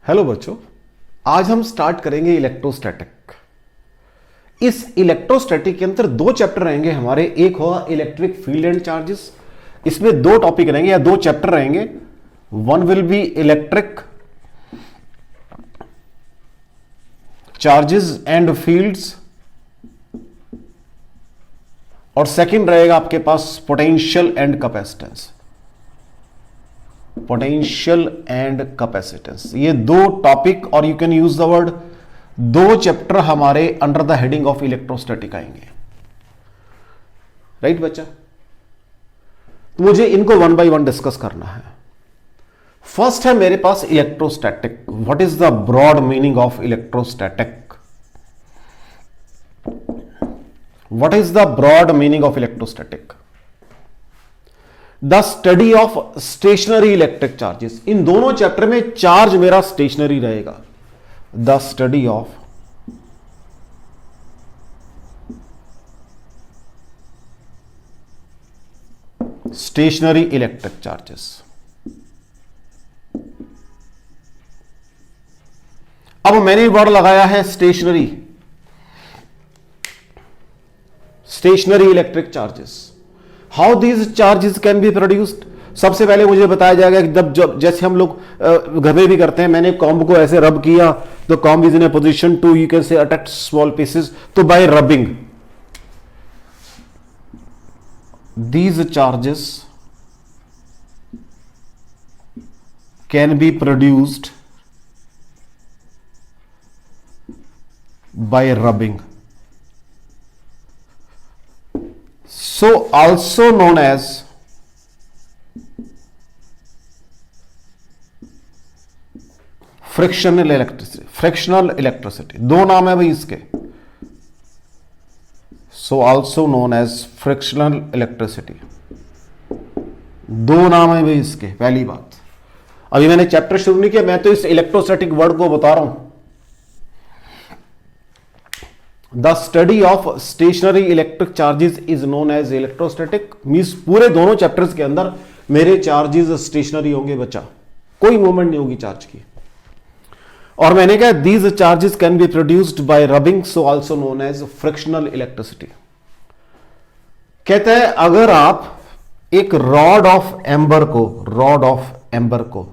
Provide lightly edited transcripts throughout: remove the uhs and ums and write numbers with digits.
Hello बच्चों, आज हम स्टार्ट करेंगे इलेक्ट्रोस्टैटिक। इस इलेक्ट्रोस्टैटिक के अंदर दो चैप्टर रहेंगे हमारे। एक होगा इलेक्ट्रिक फील्ड एंड चार्जेस। इसमें दो टॉपिक रहेंगे या दो चैप्टर रहेंगे। One will be electric charges and fields और सेकंड रहेगा आपके पास potential and capacitance. Potential and capacitance, ये दो टॉपिक और you can use the word दो चैप्टर हमारे under the heading of electrostatic आएंगे। राइट बच्चा? तो मुझे इनको वन बाय वन डिस्कस करना है। फर्स्ट है मेरे पास electrostatic. What is the broad meaning of electrostatic? What is the broad meaning of electrostatic? The study of stationary electric charges. इन दोनों चैप्टर में चार्ज मेरा स्टेशनरी रहेगा। The study of stationary electric charges. अब मैंने वर्ड लगाया है stationary. Stationary electric charges, how these charges can be produced. सबसे पहले मुझे बताया जाएगा कि जब जैसे हम लोग घर में भी करते हैं, मैंने कॉम्ब को ऐसे रब किया तो comb is in a position to you can say attach small pieces. तो by rubbing these charges can be produced by rubbing, so also known as frictional electricity. Frictional electricity दो नाम है भाई इसके। so also known as frictional electricity, दो नाम है भाई इसके। पहली बात, अभी मैंने चैप्टर शुरू नहीं किया, मैं तो इस इलेक्ट्रोस्टैटिक वर्ड को बता रहा हूं। The study of stationary electric charges is known as electrostatic. Means पूरे दोनों चैप्टर्स के अंदर मेरे चार्जेस स्टेशनरी होंगे बच्चा, कोई मूवमेंट नहीं होगी चार्ज की। और मैंने कहा these charges can be produced by rubbing, so also known as frictional electricity. कहता है अगर आप एक रॉड ऑफ एम्बर को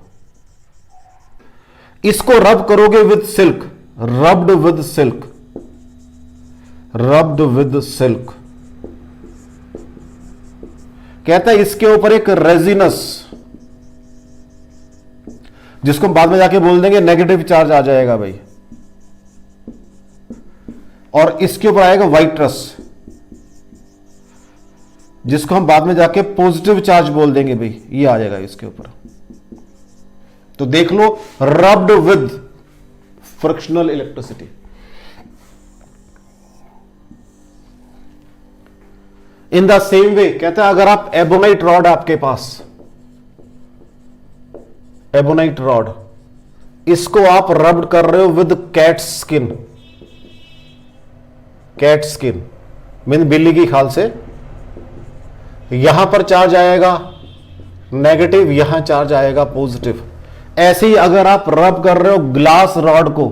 इसको रब करोगे with silk, rubbed with silk, कहता है इसके ऊपर एक रेजिनस, जिसको बाद में जाके बोल देंगे नेगेटिव चार्ज आ जाएगा भाई, और इसके ऊपर आएगा वाइट्रस, जिसको हम बाद में जाके पॉजिटिव चार्ज बोल देंगे भाई, ये आ जाएगा इसके ऊपर। तो देख लो, rubbed with frictional electricity. In the same way कहता है अगर आप एबोनाइट रॉड, आपके पास एबोनाइट रॉड, इसको आप रब्ड कर रहे हो विद कैट स्किन मीन बिल्ली की खाल से, यहां पर चार्ज आएगा नेगेटिव, यहां चार्ज आएगा पॉजिटिव। ऐसे ही अगर आप रब कर रहे हो ग्लास रॉड को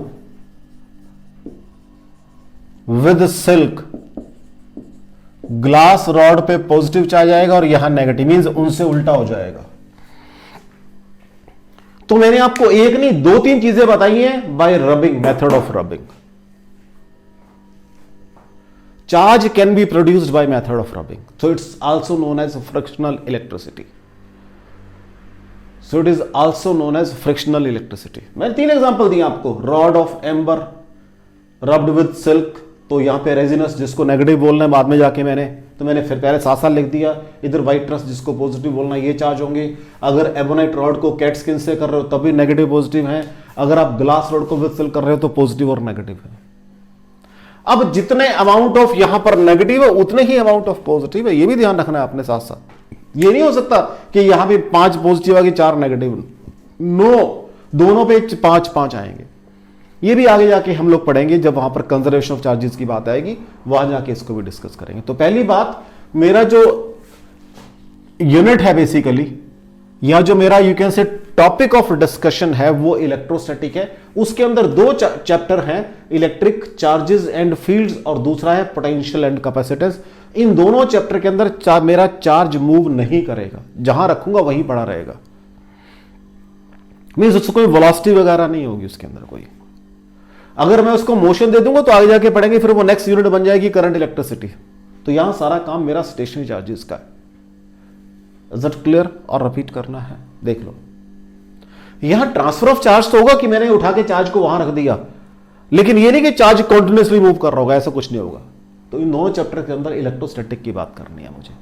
विद सिल्क, ग्लास रॉड पे पॉजिटिव चार्ज आएगा और यहां नेगेटिव, मींस उनसे उल्टा हो जाएगा। तो मैंने आपको एक नहीं दो तीन चीजें बताई हैं by rubbing, method of rubbing. Charge can be produced by method of rubbing, so it's also known as frictional electricity. So it is also known as frictional electricity. मैंने तीन एग्जांपल दिए आपको, rod of amber rubbed with silk, तो यहां पे resinous जिसको negative बोलना है बाद में जाके मैंने फिर पहले साथ साथ लिख दिया। इधर वाइट्रस जिसको पॉजिटिव बोलना है, ये चार्ज होंगे। अगर एबोनाइट रॉड को कैट स्किन से कर रहे हो तब भी नेगेटिव पॉजिटिव है, अगर आप ग्लास रॉड को विद सिल्क कर रहे हो तो पॉजिटिव और नेगेटिव है। अब जितने अमाउंट ऑफ यहां पर नेगेटिव है उतने ही अमाउंट ऑफ पॉजिटिव है, ये भी ध्यान रखना है आपने साथ साथ। ये नहीं हो सकता कि यहां पे 5 पॉजिटिव आगे 4 नेगेटिव, नो, दोनों पे 5 आएंगे। ये भी आगे जाके हम लोग पढ़ेंगे जब वहां पर कंजर्वेशन ऑफ चार्जेस की बात आएगी, वहां जाके इसको भी डिस्कस करेंगे। तो पहली बात, मेरा जो यूनिट है बेसिकली, या जो मेरा यू कैन से टॉपिक ऑफ डिस्कशन है वो इलेक्ट्रोस्टैटिक है। उसके अंदर दो चैप्टर हैं, इलेक्ट्रिक चार्जेस एंड फील्ड्स और दूसरा है पोटेंशियल एंड कैपेसिटेंस। इन दोनों चैप्टर के अंदर मेरा चार्ज मूव नहीं करेगा, जहां रखूंगा वहीं पड़ा रहेगा। मींस उसको कोई वेलोसिटी वगैरह नहीं होगी उसके अंदर कोई। अगर मैं उसको मोशन दे दूंगा तो आगे जाके पढ़ेंगे, फिर वो नेक्स्ट यूनिट बन जाएगी करंट इलेक्ट्रिसिटी। तो यहां सारा काम मेरा स्टेशनरी चार्जेस का है। Is that clear? और रिपीट करना है, देख लो। यहां ट्रांसफर ऑफ चार्ज तो होगा कि मैंने उठा के चार्ज को वहां रख दिया, लेकिन ये नहीं कि चार्ज कंटिन्यूअसली मूव कर रहा होगा, ऐसा कुछ नहीं होगा। तो इन दोनों चैप्टर के अंदर इलेक्ट्रोस्टैटिक की बात करनी है मुझे।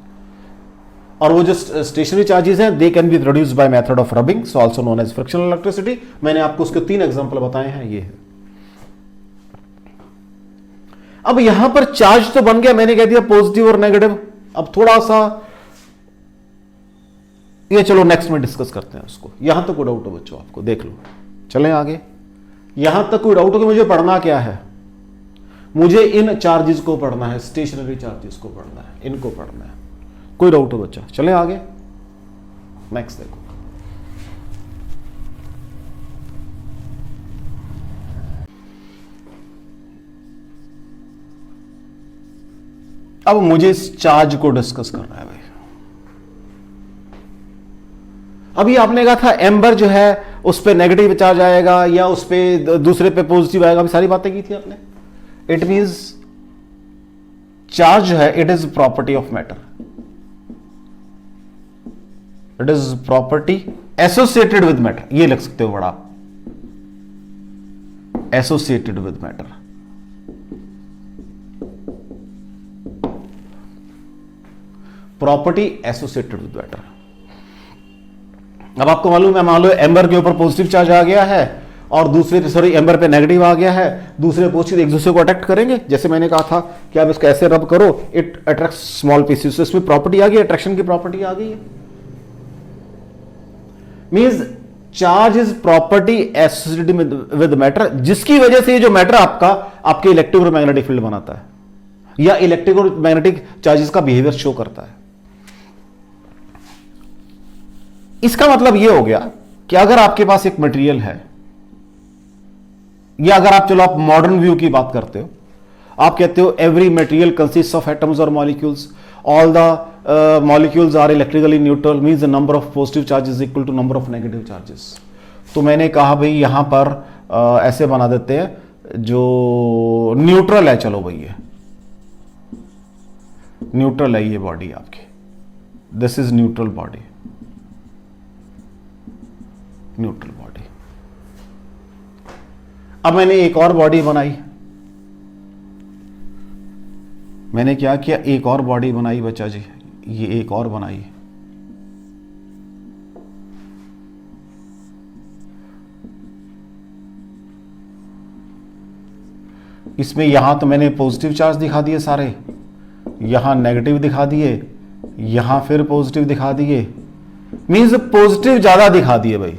और वो जो स्टेशनरी चार्जेस हैं, they can be produced by method of rubbing, so also known as frictional electricity. मैंने आपको उसके 3 एग्जांपल बताए हैं, ये है। अब यहां पर चार्ज तो बन गया, मैंने कह दिया पॉजिटिव और नेगेटिव। अब थोड़ा सा ये चलो नेक्स्ट में डिस्कस करते हैं उसको। यहां तक कोई डाउट हो बच्चों आपको? देख लो, चलें आगे। यहां तक कोई डाउट हो कि मुझे पढ़ना क्या है? मुझे इन चार्जेस को पढ़ना है, स्टेशनरी चार्जेस को पढ़ना है, इनको पढ़ना है। कोई डाउट हो बच्चा? चलें आगे, नेक्स्ट देखो। अब मुझे इस चार्ज को डिस्कस करना है भाई। अभी आपने कहा था एम्बर जो है उस पे नेगेटिव चार्ज आएगा या उस पे दूसरे पे पॉजिटिव आएगा, अभी सारी बातें की थी आपने। इट मींस चार्ज जो है it is property of matter, it is property associated with matter. ये लिख सकते हो बड़ा, associated with matter. Property associated with matter. अब आपको मालूम है, मान लो एम्बर के ऊपर पॉजिटिव चार्ज आ गया है और दूसरे सॉरी एम्बर पे नेगेटिव आ गया है, दूसरे पॉजिटिव एक दूसरे को अट्रैक्ट करेंगे। जैसे मैंने कहा था कि आप इसको ऐसे रब करो, इट अट्रैक्ट्स स्मॉल पीसेस। इसमें प्रॉपर्टी आ गई, अट्रैक्शन की प्रॉपर्टी आ गई है। Means charge is property associated with matter, जिसकी वजह से ये जो मैटर आपका आपके इलेक्ट्रिक और मैग्नेटिक फील्ड बनाता है या इलेक्ट्रिक और मैग्नेटिक चार्जेस का बिहेवियर शो करता है। इसका मतलब यह हो गया कि अगर आपके पास एक मटेरियल है, या अगर आप चलो आप मॉडर्न व्यू की बात करते हो, आप कहते हो every material consist of atoms और molecules, all the molecules are electrically neutral, means the number of positive charges equal to number of negative charges. तो मैंने कहा भाई यहां पर ऐसे बना देते हैं, जो न्यूट्रल है, चलो भाई ये न्यूट्रल है, ये बॉडी आपकी, this is neutral body, neutral body. अब मैंने एक और बॉडी बनाई, मैंने क्या किया, एक और बॉडी बनाई बच्चा जी, ये एक और बनाई। इसमें यहां तो मैंने पॉजिटिव चार्ज दिखा दिए सारे, यहां नेगेटिव दिखा दिए, यहां फिर पॉजिटिव दिखा दिए, मींस पॉजिटिव ज्यादा दिखा दिए भाई।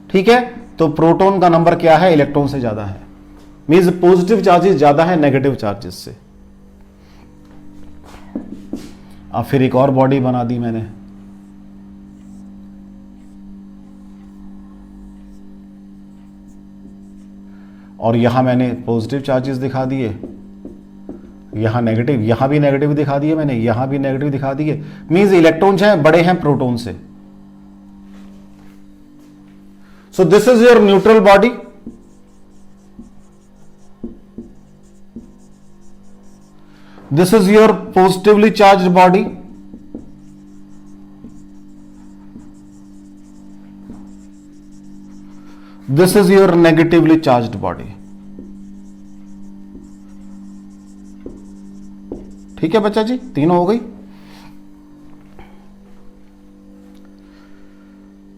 ठीक है, तो प्रोटॉन का नंबर क्या है, इलेक्ट्रॉन से ज्यादा है, मींस पॉजिटिव चार्जेस ज्यादा है नेगेटिव चार्जेस से। अब फिर एक और बॉडी बना दी मैंने, और यहां मैंने पॉजिटिव चार्जेस दिखा दिए, यहां नेगेटिव, यहां भी नेगेटिव दिखा दिए मैंने, यहां भी नेगेटिव दिखा दिए, मींस इलेक्ट्रॉन्स हैं बड़े हैं प्रोटॉन से। So this is your neutral body. This is your positively charged body. This is your negatively charged body. ठीक है बच्चा जी, तीनों हो गई।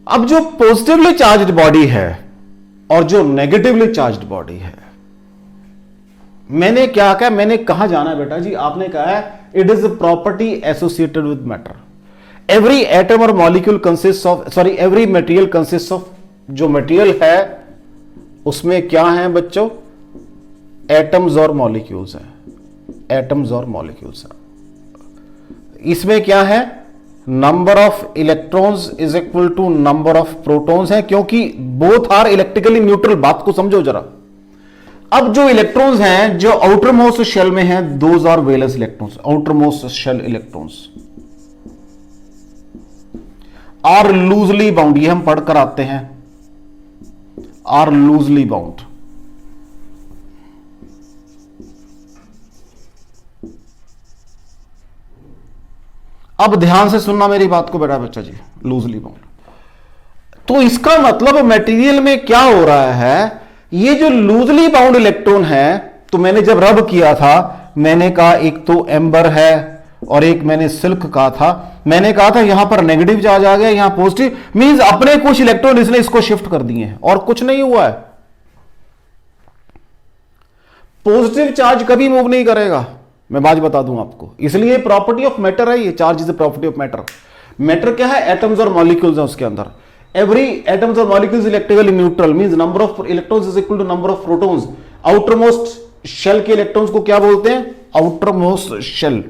अब जो पॉजिटिवली चार्ज्ड बॉडी है और जो नेगेटिवली चार्ज्ड बॉडी है, मैंने क्या कहा, मैंने कहा जाना है बेटा जी, आपने कहा है it is property associated with matter. Every atom और molecule consist of, sorry every material consist of, जो मटेरियल है उसमें क्या है बच्चों, एटम्स और मॉलिक्यूल्स हैं, एटम्स और मॉलिक्यूल्स हैं। इसमें क्या है, number of electrons is equal to number of protons है, क्योंकि बोथ आर इलेक्ट्रिकली न्यूट्रल। बात को समझो जरा। अब जो इलेक्ट्रॉन्स हैं जो आउटर मोस्ट शेल में हैं, those are valence electrons. Outermost shell electrons are loosely bound, ये हम पढ़कर आते हैं, आर लूजली बाउंड। अब ध्यान से सुनना मेरी बात को बेटा बच्चा जी, लूजली बाउंड। तो इसका मतलब मटेरियल में क्या हो रहा है, ये जो लूजली बाउंड इलेक्ट्रॉन है, तो मैंने जब रब किया था मैंने कहा एक तो एम्बर है और एक मैंने सिल्क कहा था। मैंने कहा था यहां पर नेगेटिव चार्ज आ गया, यहां पॉजिटिव, मींस अपने कुछ इलेक्ट्रॉन इसने इसको शिफ्ट कर दिए हैं और कुछ नहीं हुआ है। पॉजिटिव चार्ज कभी मूव नहीं करेगा, मैं बात बता दूं आपको। इसलिए प्रॉपर्टी ऑफ मैटर है ये, charge is the property of matter. Matter क्या है, एटम्स और मॉलिक्यूल्स है उसके अंदर। एवरी एटम्स और molecules electrically neutral, means number of electrons is equal to number of protons. Outermost shell के इलेक्ट्रॉन्स को क्या बोलते हैं, outermost shell.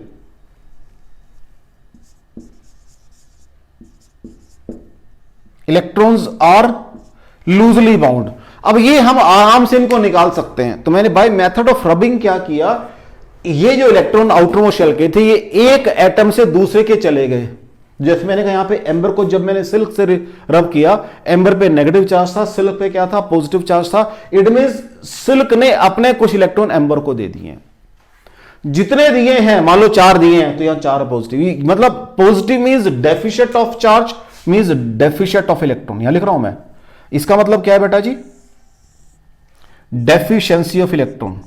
Electrons are loosely bound. अब ये हम आराम से इनको निकाल सकते हैं। तो मैंने बाय मेथड ऑफ रबिंग क्या किया, ये जो इलेक्ट्रॉन आउटर मोस्ट शेल के थे, ये एक एटम से दूसरे के चले गए। जैसे मैंने कहा यहां पे एम्बर को जब मैंने सिल्क से रब किया, एम्बर पे नेगेटिव चार्ज था, सिल्क पे क्या था, पॉजिटिव चार्ज था। इट मींस सिल्क ने अपने कुछ इलेक्ट्रॉन एम्बर को दे दिए। जितने दिए हैं, मान लो 4 दिए हैं, तो यहां 4 पॉजिटिव, मतलब positive means deficient of charge, means deficient of electron. यहां लिख रहा हूं मैं। इसका मतलब क्या है बेटा जी, डेफिशिएंसी ऑफ इलेक्ट्रॉन।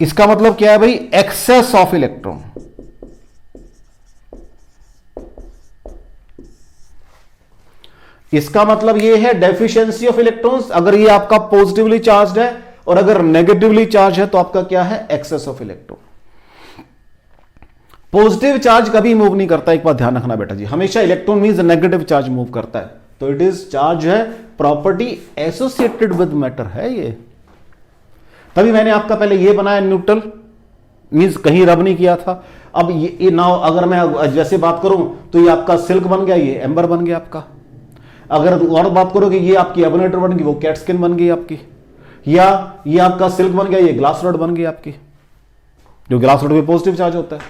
इसका मतलब क्या है भाई, एक्सेस ऑफ इलेक्ट्रॉन। इसका मतलब यह है डेफिशिएंसी ऑफ इलेक्ट्रॉन्स। अगर ये आपका पॉजिटिवली चार्ज है और अगर नेगेटिवली चार्ज है तो आपका क्या है, excess of electron. Positive charge कभी मूव नहीं करता, एक बात ध्यान रखना बेटा जी, हमेशा electron means negative charge move करता है। तो इट इज चार्ज है, प्रॉपर्टी एसोसिएटेड विद मैटर है ये। तभी मैंने आपका पहले ये बनाया न्यूट्रल, मींस कहीं रब नहीं किया था। अब ये नाउ अगर मैं जैसे बात करूं तो ये आपका सिल्क बन गया, ये एम्बर बन गया आपका। अगर और बात करो कि ये आपकी एबोनेटर बन गई, वो कैट स्किन बन गई आपकी, या ये आपका सिल्क बन गया, ये ग्लास रॉड बन गई आपकी। जो ग्लास रॉड पे पॉजिटिव चार्ज होता है,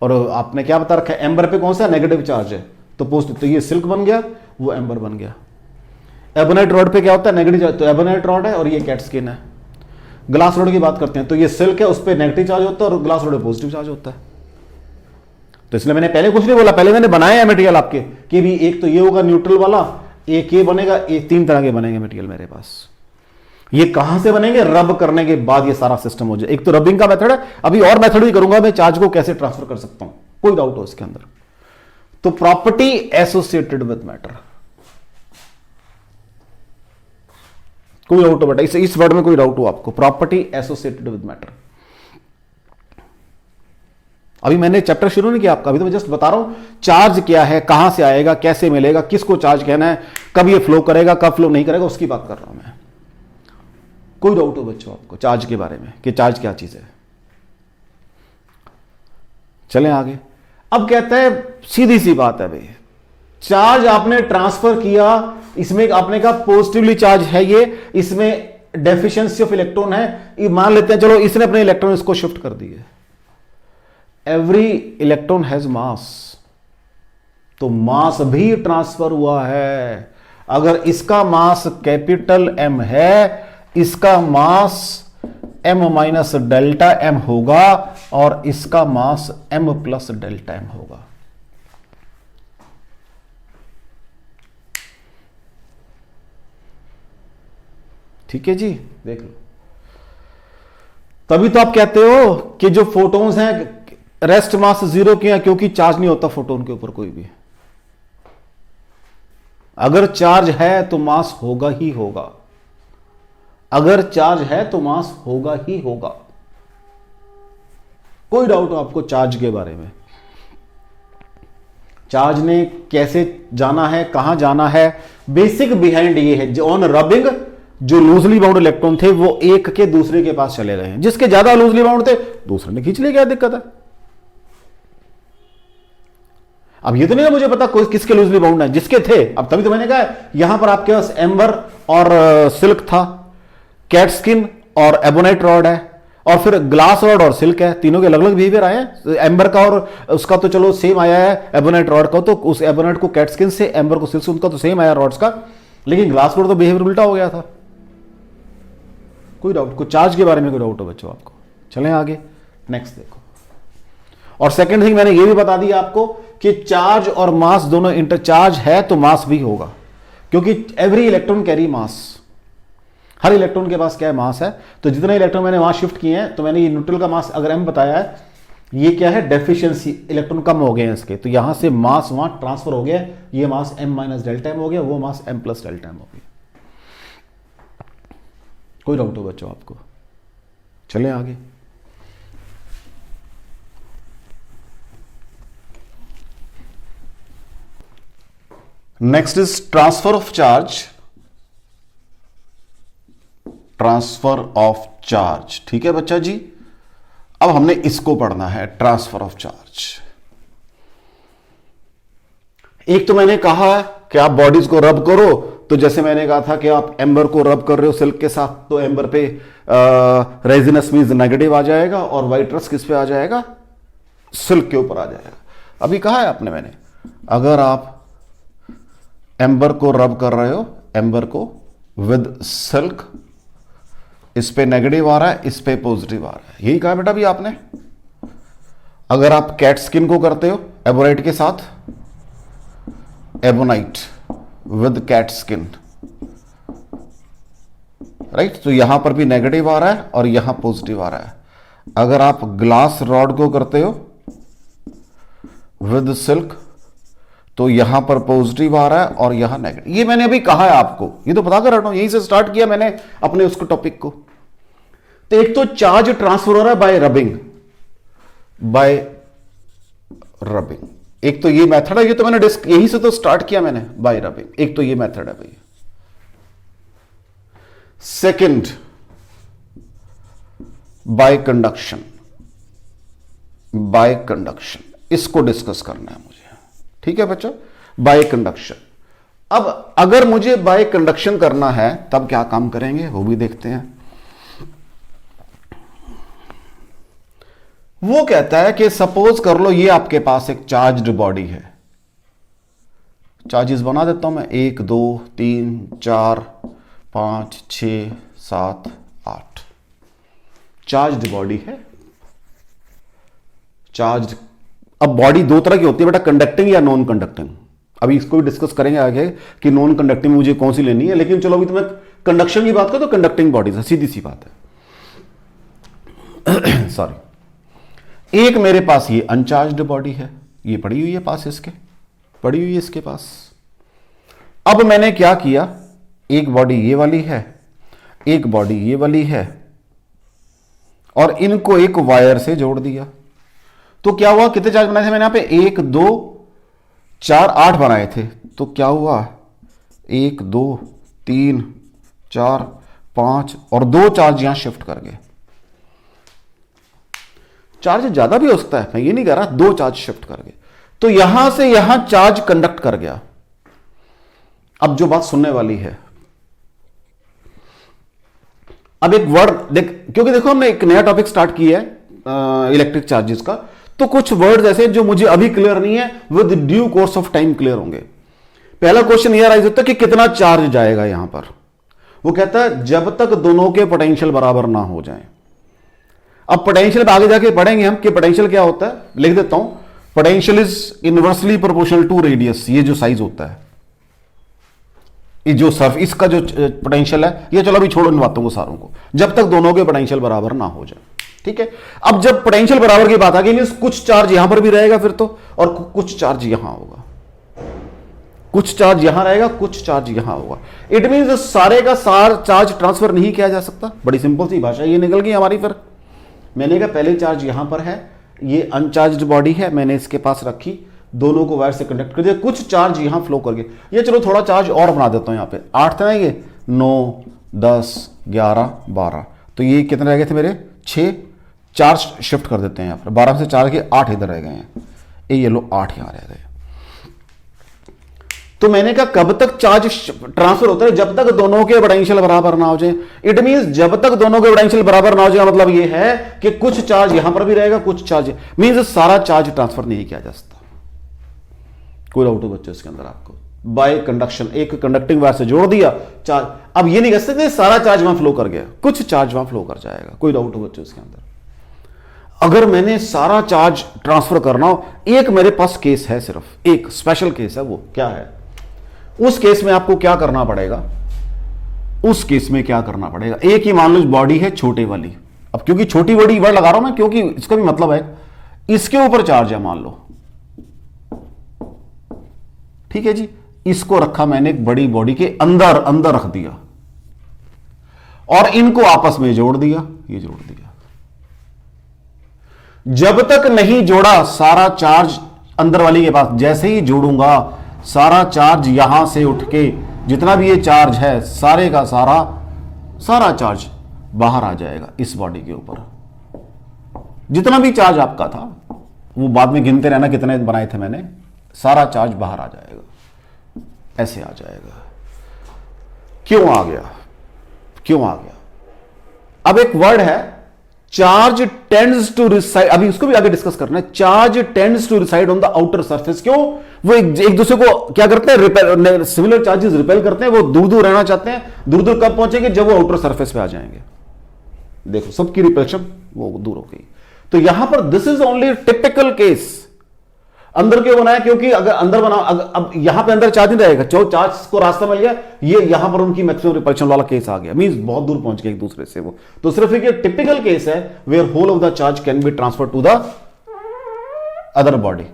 और आपने क्या बता रखा है, एम्बर पे कौन सा नेगेटिव चार्ज है, तो पॉजिटिव, तो ये सिल्क बन गया, वो एम्बर बन गया। एबोनेट रॉड पे क्या होता है, नेगेटिव चार्ज, तो एबोनेट रॉड है और ये कैट स्किन है। ग्लास रॉड की बात करते हैं तो ये सिल्क है, उस पर नेगेटिव चार्ज होता है और ग्लास रॉड पे पॉजिटिव चार्ज होता है। तो इसलिए मैंने पहले कुछ नहीं बोला, पहले मैंने बनाया है मटेरियल आपके कि भी एक तो ये होगा न्यूट्रल वाला, एक ये बनेगा, एक 3 तरह के बनेंगे मटेरियल मेरे पास। ये कहां से बनेंगे, रब करने के बाद ये सारा सिस्टम हो जाए। एक तो रबिंग का मेथड है, अभी और मेथड भी करूंगा मैं, चार्ज को कैसे ट्रांसफर कर सकता हूं, कोई डाउट हो इसके अंदर। तो प्रॉपर्टी एसोसिएटेड विद मैटर, कोई डाउट हो बेटा इस वर्ड में, कोई डाउट हो आपको, प्रॉपर्टी एसोसिएटेड विद मैटर। अभी मैंने चैप्टर शुरू नहीं किया आपका, अभी तो मैं जस्ट बता रहा हूं चार्ज क्या है, कहां से आएगा, कैसे मिलेगा, किसको चार्ज कहना है, कब ये फ्लो करेगा, कब फ्लो नहीं करेगा, उसकी बात कर रहा हूं मैं। कोई डाउट हो बच्चों आपको चार्ज के बारे में कि चार्ज क्या चीज है। चलें आगे। अब कहता है सीधी सी बात है भाई, चार्ज आपने ट्रांसफर किया, इसमें आपने कहा पॉजिटिवली चार्ज है ये, इसमें डेफिशिएंसी ऑफ इलेक्ट्रॉन है, ये मान लेते हैं, चलो इसने अपने इलेक्ट्रॉन इसको शिफ्ट कर दिए। एवरी इलेक्ट्रॉन हैज मास, तो मास भी ट्रांसफर हुआ है। अगर इसका मास कैपिटल एम है, इसका मास m माइनस डेल्टा एम होगा और इसका मास m प्लस डेल्टा एम होगा। ठीक है जी, देख लो। तभी तो आप कहते हो कि जो फोटॉन्स हैं रेस्ट मास 0 के हैं, क्योंकि चार्ज नहीं होता फोटोन के ऊपर कोई भी। अगर चार्ज है तो मास होगा ही होगा, अगर चार्ज है तो मास होगा ही होगा। कोई डाउट हो आपको चार्ज के बारे में, चार्ज ने कैसे जाना है, कहां जाना है, बेसिक बिहाइंड ये है। ऑन रबिंग जो लूजली बाउंड इलेक्ट्रॉन थे वो एक के दूसरे के पास चले गए हैं, जिसके ज्यादा लूजली बाउंड थे दूसरे ने खींच लिया, क्या दिक्कत है? अब ये तो नहीं है मुझे पता कोई किसके लूजली बाउंड है, जिसके थे। अब तभी तो मैंने कहा यहां पर आपके पास एम्बर और सिल्क था, कैट स्किन और एबोनाइट रॉड है, और फिर ग्लास रॉड और सिल्क है। तीनों के अलग अलग बिहेवियर आए हैं। एम्बर का और उसका तो चलो सेम आया है, एबोनाइट रॉड का तो उस एबोनाइट को कैट स्किन से, एम्बर को सिल्क से, उनका तो सेम आया रॉड्स का, लेकिन ग्लास रॉड तो बिहेवियर उल्टा हो गया था। कोई डाउट? कोई चार्ज के बारे में कोई डाउट हो बच्चों आपको? चलें आगे, नेक्स्ट देखो। और सेकेंड थिंग मैंने ये भी बता दिया आपको कि चार्ज और मास दोनों इंटरचार्ज है तो मास भी होगा, क्योंकि एवरी इलेक्ट्रॉन कैरी मास। हर इलेक्ट्रॉन के पास क्या है? मास है। तो जितने इलेक्ट्रॉन मैंने वहां शिफ्ट किए हैं, तो मैंने ये न्यूट्रल का मास अगर m बताया है, ये क्या है? डेफिशिएंसी, इलेक्ट्रॉन कम हो गए हैं इसके, तो यहां से मास वहां ट्रांसफर हो गया, ये मास m माइनस डेल्टा m हो गया, वो मास m प्लस डेल्टा m हो गया। कोई डाउट हो बच्चों आपको? चलें आगे। Next is transfer of charge. Transfer of charge, ठीक है बच्चा जी। अब हमने इसको पढ़ना है, ट्रांसफर ऑफ चार्ज। एक तो मैंने कहा कि आप बॉडीज को रब करो, तो जैसे मैंने कहा था कि आप एम्बर को रब कर रहे हो सिल्क के साथ, तो एम्बर पे रेजिनस मींस नेगेटिव आ जाएगा, और वाइट्रस किस पे आ जाएगा? सिल्क के ऊपर आ जाएगा। अभी कहा है आपने मैंने, अगर आप एम्बर को रब कर रहे हो, एम्बर को विद सिल्क, इस पे नेगेटिव आ रहा है, इस पे पॉजिटिव आ रहा है, यही कहा बेटा भी आपने। अगर आप कैट स्किन को करते हो एबोनाइट के साथ, ebonite with cat skin, right, तो यहां पर भी नेगेटिव आ रहा है और यहां पॉजिटिव आ रहा है। अगर आप ग्लास रॉड को करते हो विद सिल्क, तो यहां पर पॉजिटिव आ रहा है और यहां नेगेटिव। ये मैंने अभी कहा है आपको, ये तो पता कर रहा हूं, यहीं से स्टार्ट किया मैंने अपने उसको टॉपिक को। तो एक तो चार्ज ट्रांसफर हो रहा है बाय रबिंग, बाय रबिंग। एक तो ये मेथड है, ये तो मैंने यहीं से तो स्टार्ट किया मैंने, बाय रबिंग। एक तो ये मेथड है भैया। Second, bye conduction. Bye conduction, इसको डिस्कस करना है मुझे, ठीक है बच्चों, बाय कंडक्शन। अब अगर मुझे बाय कंडक्शन करना है तब क्या काम करेंगे वो भी देखते हैं। वो कहता है कि सपोज कर लो ये आपके पास एक चार्ज्ड बॉडी है। चार्जेस बना देता हूं मैं, 1 2 3 4 5 6 7 8। चार्ज्ड बॉडी है, चार्ज्ड। अब बॉडी दो तरह की होती है बेटा, कंडक्टिंग या नॉन कंडक्टिंग। अभी इसको भी डिस्कस करेंगे आगे कि नॉन कंडक्टिंग मुझे कौन सी लेनी है, लेकिन चलो अभी तो मैं कंडक्शन की बात करूं तो कंडक्टिंग बॉडीज है, सीधी सी बात है। सॉरी, एक मेरे पास ये अनचार्ज्ड बॉडी है, ये पड़ी हुई है पास इसके, पड़ी हुई है इसके पास। अब मैंने क्या किया, एक बॉडी ये वाली है, एक बॉडी ये वाली है, और इनको एक वायर से जोड़ दिया। तो क्या हुआ, कितने चार्ज बनाए थे मैंने यहां पे? 1 2 4 8 बनाए थे। तो क्या हुआ, 1 2 3 4 5 और 2 चार्ज यहां शिफ्ट कर गए। चार्ज ज्यादा भी हो सकता है, मैं ये नहीं कह रहा, 2 चार्ज शिफ्ट कर गए। तो यहां से यहां चार्ज कंडक्ट कर गया। अब जो बात सुनने वाली है, अब एक वर्ड देख, क्योंकि देखो हमने एक नया टॉपिक स्टार्ट किया है इलेक्ट्रिक चार्जेस का, तो कुछ वर्ड्स ऐसे जो मुझे अभी क्लियर नहीं है, with due course of time clear होंगे। पहला क्वेश्चन यह राइज होता है कि कितना चार्ज जाएगा यहां पर। वो कहता है जब तक दोनों के पोटेंशियल बराबर ना हो जाएं। अब पोटेंशियल पे आगे जाके पढ़ेंगे हम कि पोटेंशियल क्या होता है, लिख देता हूं। Potential is inversely proportional to radius. ये जो साइज होता है, ये जो सरफेस का जो पोटेंशियल है, ये चलो अभी छोड़ो इन बातों को सारों को, जब तक दोनों के पोटेंशियल बराबर ना हो जाए, ठीक है। अब जब पोटेंशियल बराबर की बात आ गई, कुछ चार्ज यहां पर भी रहेगा फिर तो, और कुछ चार्ज यहां होगा, कुछ चार्ज यहां रहेगा, कुछ चार्ज यहां होगा। इट मींस सारे का सार चार्ज ट्रांसफर नहीं किया जा सकता। बड़ी सिंपल सी भाषा ये निकल गई हमारी। फिर मैंने कहा पहले चार्ज यहां पर है, ये अनचार्ज्ड बॉडी है, मैंने इसके पास रखी, दोनों को वायर से कनेक्ट कर दिया, कुछ चार्ज यहां फ्लो कर गए। ये चलो थोड़ा चार्ज और बना देता हूं, यहां पे 8 था ना, ये 9 10, 11, 12, तो ये कितने रह गए थे मेरे 6, 4 शिफ्ट कर देते हैं यहाँ पर, 12 में से 4 के 8 इधर रह गए हैं, ये लो 8 यहाँ रह गए। तो मैंने कहा कब तक चार्ज ट्रांसफर होता है, जब तक दोनों के पोटेंशियल बराबर ना हो जाए। इट मींस जब तक दोनों के पोटेंशियल बराबर ना हो जाए, मतलब ये है कि कुछ चार्ज यहां पर भी रहेगा, कुछ चार्ज, मींस सारा चार्ज ट्रांसफर नहीं किया जा सकता। कोई डाउट हो बच्चों इसके अंदर आपको? बाय कंडक्शन, एक कंडक्टिंग वायर से जोड़ दिया चार्ज, अब ये नहीं कह सकते सारा चार्ज वहां फ्लो कर गया, कुछ चार्ज वहां फ्लो कर जाएगा। कोई डाउट हो बच्चों इसके अंदर? अगर मैंने सारा चार्ज ट्रांसफर करना हो, एक मेरे पास केस है, सिर्फ एक स्पेशल केस है, वो क्या है? उस केस में आपको क्या करना पड़ेगा? उस केस में क्या करना पड़ेगा, एक ही मान लो बॉडी है छोटे वाली, अब क्योंकि छोटी बॉडी वर्ड लगा रहा हूं मैं, क्योंकि इसका भी मतलब है इसके ऊपर चार्ज है मान लो, ठीक है जी, इसको रखा मैंने एक बड़ी बॉडी के अंदर, अंदर रख दिया और इनको आपस में जोड़ दिया, ये जोड़ दिया। जब तक नहीं जोड़ा सारा चार्ज अंदर वाली के पास, जैसे ही जोड़ूंगा सारा चार्ज यहां से उठ के, जितना भी ये चार्ज है सारे का सारा, सारा चार्ज बाहर आ जाएगा इस बॉडी के ऊपर। जितना भी चार्ज आपका था वो बाद में गिनते रहना कितने बनाए थे मैंने, सारा चार्ज बाहर आ जाएगा, ऐसे आ जाएगा। क्यों आ गया? क्यों आ गया? अब एक वर्ड है चार्ज टेंड्स टू रिसाइड, अभी उसको भी आगे डिस्कस करना है। Charge tends to reside on the outer surface. क्यों? वो एक दूसरे को क्या करते हैं? रिपेल, सिमिलर चार्जेस रिपेल करते हैं, वो दूर दूर रहना चाहते हैं। दूर दूर कब पहुंचेंगे? जब वो आउटर सरफेस पे आ जाएंगे। देखो सबकी रिपल्शन वो दूर हो गई। तो यहां पर this is only typical case. अंदर क्यों बनाया? क्योंकि अगर अंदर बना, अब यहां पे अंदर चार्ज नहीं रहेगा, जो चार्ज को रास्ता मिल गया, ये यहां पर उनकी मैक्सिमम रिपल्शन वाला केस आ गया, मींस बहुत दूर पहुंच गए एक दूसरे से वो। तो सिर्फ एक टिपिकल केस है where whole of the charge can be transfer to the other body.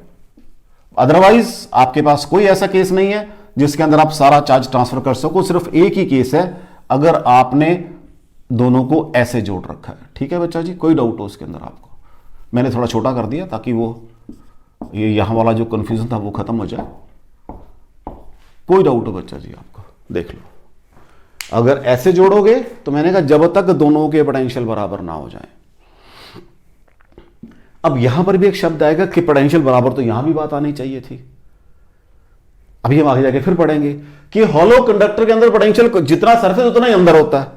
Otherwise आपके पास कोई ऐसा केस नहीं है जिसके अंदर आप सारा चार्ज ट्रांसफर कर सको। सिर्फ एक ही केस है अगर आपने दोनों को ऐसे जोड़ रखा है। ठीक है बच्चा जी, कोई डाउट हो उसके अंदर आपको? मैंने थोड़ा छोटा कर दिया ताकि वो ये यहां वाला जो कंफ्यूजन था वो खत्म हो जाए। कोई डाउट हो बच्चा जी आपको? देख लो, अगर ऐसे जोड़ोगे तो मैंने कहा जब तक दोनों के पोटेंशियल बराबर ना हो जाए। अब यहां पर भी एक शब्द आएगा कि पोटेंशियल बराबर, तो यहां भी बात आनी चाहिए थी। अभी हम आगे जाके फिर पढ़ेंगे कि हॉलो कंडक्टर के अंदर पोटेंशियल जितना सरफेस उतना ही अंदर होता है।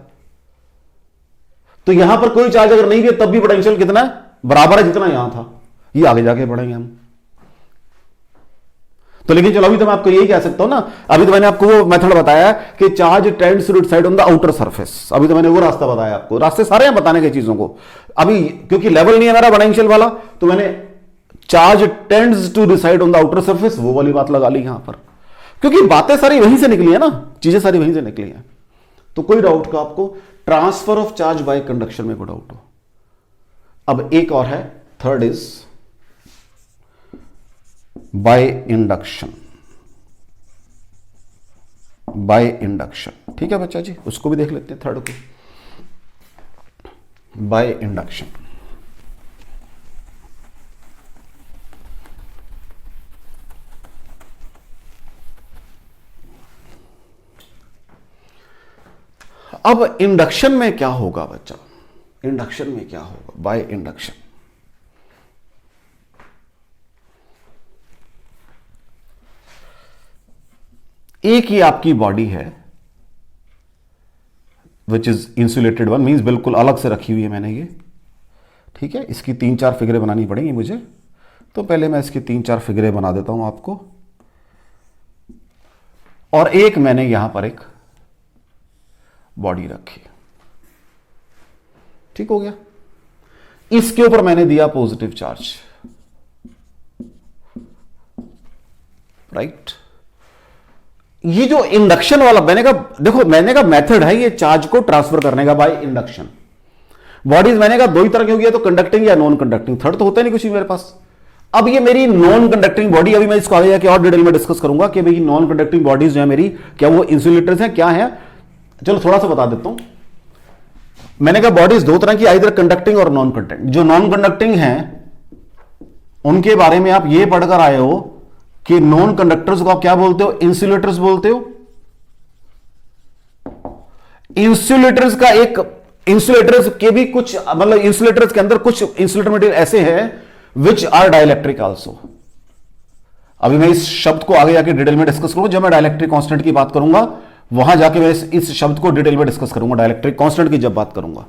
तो यहां पर कोई चार्ज अगर नहीं दिया तब भी पोटेंशियल कितना है? बराबर है जितना यहां था। ये आगे जाके पढ़ेंगे हम। तो लेकिन चलो अभी तो मैं आपको यही कह सकता हूं ना, अभी तो मैंने आपको वो मेथड बताया कि charge tends to reside on the outer surface. अभी तो मैंने वो रास्ता बताया आपको, रास्ते सारे हैं बताने की चीजों को। अभी क्योंकि लेवल नहीं है मेरा पोटेंशियल वाला, तो मैंने charge tends to reside on the outer surface वो वाली बात लगा ली यहां पर, क्योंकि बातें सारी वहीं से निकली है ना, चीजें सारी वहीं से निकली हैं। तो कोई डाउट का आपको? Transfer of charge by conduction में कोई डाउट हो? अब एक और है, third is by induction. By induction, ठीक है बच्चा जी, उसको भी देख लेते हैं थर्ड को। बाय इंडक्शन, अब इंडक्शन में क्या होगा बच्चा? इंडक्शन में क्या होगा? बाय इंडक्शन एक ही आपकी बॉडी है which is insulated one, means बिल्कुल अलग से रखी हुई है मैंने ये। ठीक है, इसकी 3-4 फिगरें बनानी पड़ेंगी मुझे, तो पहले मैं इसकी 3-4 फिगरें बना देता हूं आपको। और एक मैंने यहां पर एक बॉडी रखी, ठीक हो गया। इसके ऊपर मैंने दिया पॉजिटिव चार्ज, राइट। ये जो इंडक्शन वाला मैंने कहा, देखो मैंने कहा मेथड है ये चार्ज को ट्रांसफर करने का बाय इंडक्शन। बॉडीज मैंने कहा दो ही तरह की होगी, तो कंडक्टिंग या नॉन कंडक्टिंग, थर्ड तो होता नहीं कुछ भी मेरे पास। अब ये मेरी नॉन कंडक्टिंग बॉडी, अभी मैं इसको आगे जाके और डिटेल में डिस्कस करूंगा कि भाई नॉन कंडक्टिंग बॉडीज जो है मेरी, क्या वो इंसुलेटर्स हैं, क्या है? चलो थोड़ा सा बता देता हूं। मैंने कहा बॉडीज दो तरह की, आइदर कंडक्टिंग और नॉन कंडक्टिंग। जो नॉन कंडक्टिंग हैं उनके बारे में आप ये पढ़कर आए हो कि नॉन कंडक्टर्स को आप क्या बोलते हो? इंसुलेटर्स बोलते हो। इंसुलेटर्स का एक, इंसुलेटर्स के भी कुछ, मतलब इंसुलेटर्स के अंदर कुछ इंसुलेटर मटेरियल ऐसे हैं विच आर डाइलेक्ट्रिक आल्सो। अभी मैं इस शब्द को आगे जाके डिटेल में डिस्कस करूंगा, जब मैं डाइलेक्ट्रिक कांस्टेंट की बात करूंगा वहां जाके मैं इस शब्द को डिटेल में डिस्कस करूंगा, डाइलेक्ट्रिक कांस्टेंट की जब बात करूंगा।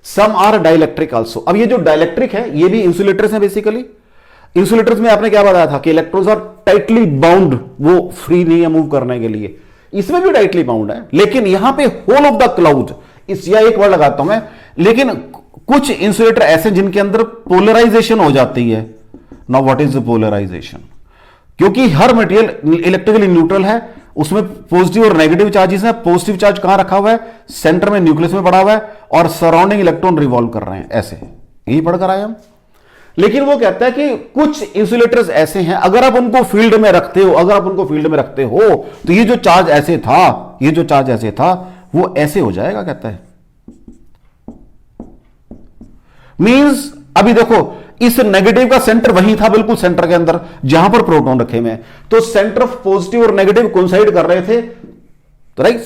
Some are dielectric also. अब ये जो डाइलेक्ट्रिक है ये भी इंसुलेटर्स हैं बेसिकली। इंसुलेटर्स में आपने क्या बताया था कि इलेक्ट्रॉन्स आर टाइटली बाउंड, वो फ्री नहीं है मूव करने के लिए। इसमें भी टाइटली बाउंड है, लेकिन यहां पे होल ऑफ द क्लाउड, इस या एक वर्ड लगाता हूं मैं, लेकिन कुछ इंसुलेटर ऐसे जिनके अंदर पोलराइजेशन हो जाती है। Now what is the polarization? क्योंकि हर मटेरियल इलेक्ट्रिकली न्यूट्रल है, उसमें पॉजिटिव और नेगेटिव चार्जेस हैं। पॉजिटिव चार्ज कहां रखा हुआ है? सेंटर में, न्यूक्लियस में पड़ा हुआ है, और सराउंडिंग इलेक्ट्रॉन रिवॉल्व कर रहे हैं ऐसे। यही पढ़कर आए हम। लेकिन वो कहता है कि कुछ इंसुलेटर्स ऐसे हैं, अगर आप उनको फील्ड में रखते हो, अगर आप उनको फील्ड में रखते हो तो ये जो चार्ज ऐसे था, ये जो चार्ज ऐसे था वो ऐसे हो जाएगा, कहता है। मींस अभी देखो इस नेगेटिव का सेंटर वही था, बिल्कुल सेंटर के अंदर जहां पर प्रोटॉन रखे हुए हैं, तो सेंटर ऑफ पॉजिटिव और नेगेटिव कोइंसाइड कर रहे थे, तो राइट,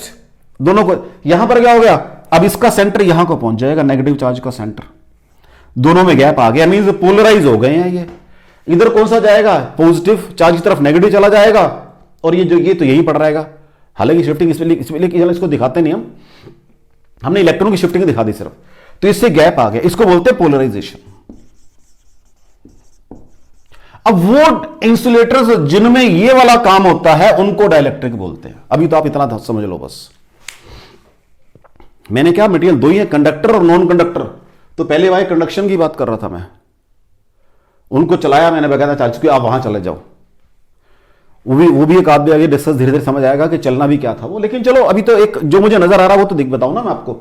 दोनों को। यहां पर क्या हो गया? अब इसका सेंटर यहां को पहुंच जाएगा, नेगेटिव चार्ज का सेंटर, दोनों में गैप आ गया, मींस पोलराइज हो गए हैं ये। इधर कौन सा जाएगा? पॉजिटिव चार्ज की तरफ नेगेटिव चला जाएगा, और ये जो ये तो यही पड़ रहेगा। हालांकि शिफ्टिंग इसमें इसको दिखाते नहीं हम, हमने इलेक्ट्रॉन की शिफ्टिंग दिखा दी सिर्फ, तो इससे गैप आ गया, इसको बोलते हैं पोलराइजेशन। अब वो इंसुलेटर्स जिनमें ये वाला काम होता है उनको डाइलेक्ट्रिक बोलते हैं। अभी तो आप इतना समझ लो बस। मैंने क्या, मटेरियल दो ही है, कंडक्टर और नॉन कंडक्टर। तो पहले भाई कंडक्शन की बात कर रहा था मैं, उनको चलाया मैंने बकायदा चार्ज की, आप वहां चले जाओ। वो भी एक आदमी आगे डिस्कस धीरे धीरे समझ आएगा कि चलना भी क्या था वो। लेकिन चलो अभी तो एक जो मुझे नजर आ रहा है वो तो दिख बताऊं ना मैं आपको।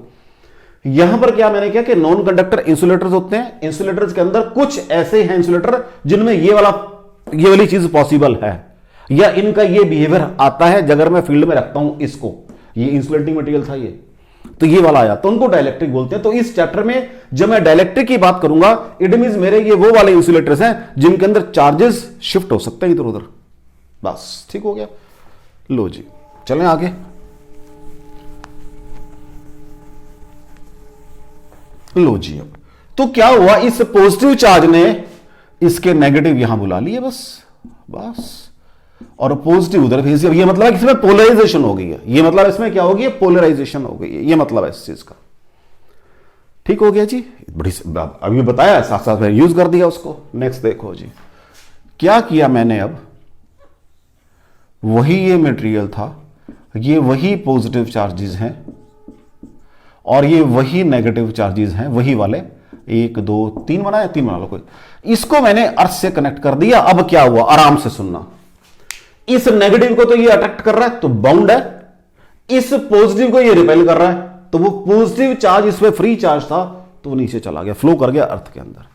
यहां पर क्या मैंने किया कि नॉन कंडक्टर इंसुलेटर्स होते हैं। इंसुलेटर्स के अंदर कुछ ऐसे हैं इंसुलेटर जिनमें ये वाली चीज पॉसिबल है, या इनका ये बिहेवियर आता है अगर मैं फील्ड में रखता हूं इसको। ये इंसुलेटिंग मटेरियल था ये, तो ये वाला आया, तो उनको डाइलेक्ट्रिक बोलते हैं। तो इस चैप्टर में जब मैं डाइलेक्ट्रिक की बात करूंगा, इट मींस मेरे ये वो वाले इंसुलेटर्स हैं जिनके अंदर चार्जेस शिफ्ट हो सकते हैं इधर उधर। बस ठीक हो गया। लो जी चलें आगे। लो जी, अब तो क्या हुआ, इस पॉजिटिव चार्ज ने इसके नेगेटिव यहां बुला लिए, बस और पॉजिटिव उधर भेज दिया। ये मतलब इसमें पोलराइजेशन हो गई है, ये मतलब इसमें क्या होगी, पोलराइजेशन हो गई है, ये मतलब है इस चीज का। ठीक हो गया जी, बड़ी अभी बताया, साथ साथ में यूज कर दिया उसको। नेक्स्ट देखो जी, क्या किया मैंने, अब वही ये मटेरियल था, ये वही पॉजिटिव चार्जेस हैं और ये वही नेगेटिव चार्जेस हैं, वही वाले 1 2 3 बनाया, 3 बना लो कोई। इसको मैंने अर्थ से कनेक्ट कर दिया। अब क्या हुआ, आराम से सुनना। इस नेगेटिव को तो ये अट्रैक्ट कर रहा है तो बाउंड है, इस पॉजिटिव को ये रिपेल कर रहा है, तो वो पॉजिटिव चार्ज इसमें फ्री चार्ज था तो वो नीचे चला गया, फ्लो कर गया अर्थ के अंदर।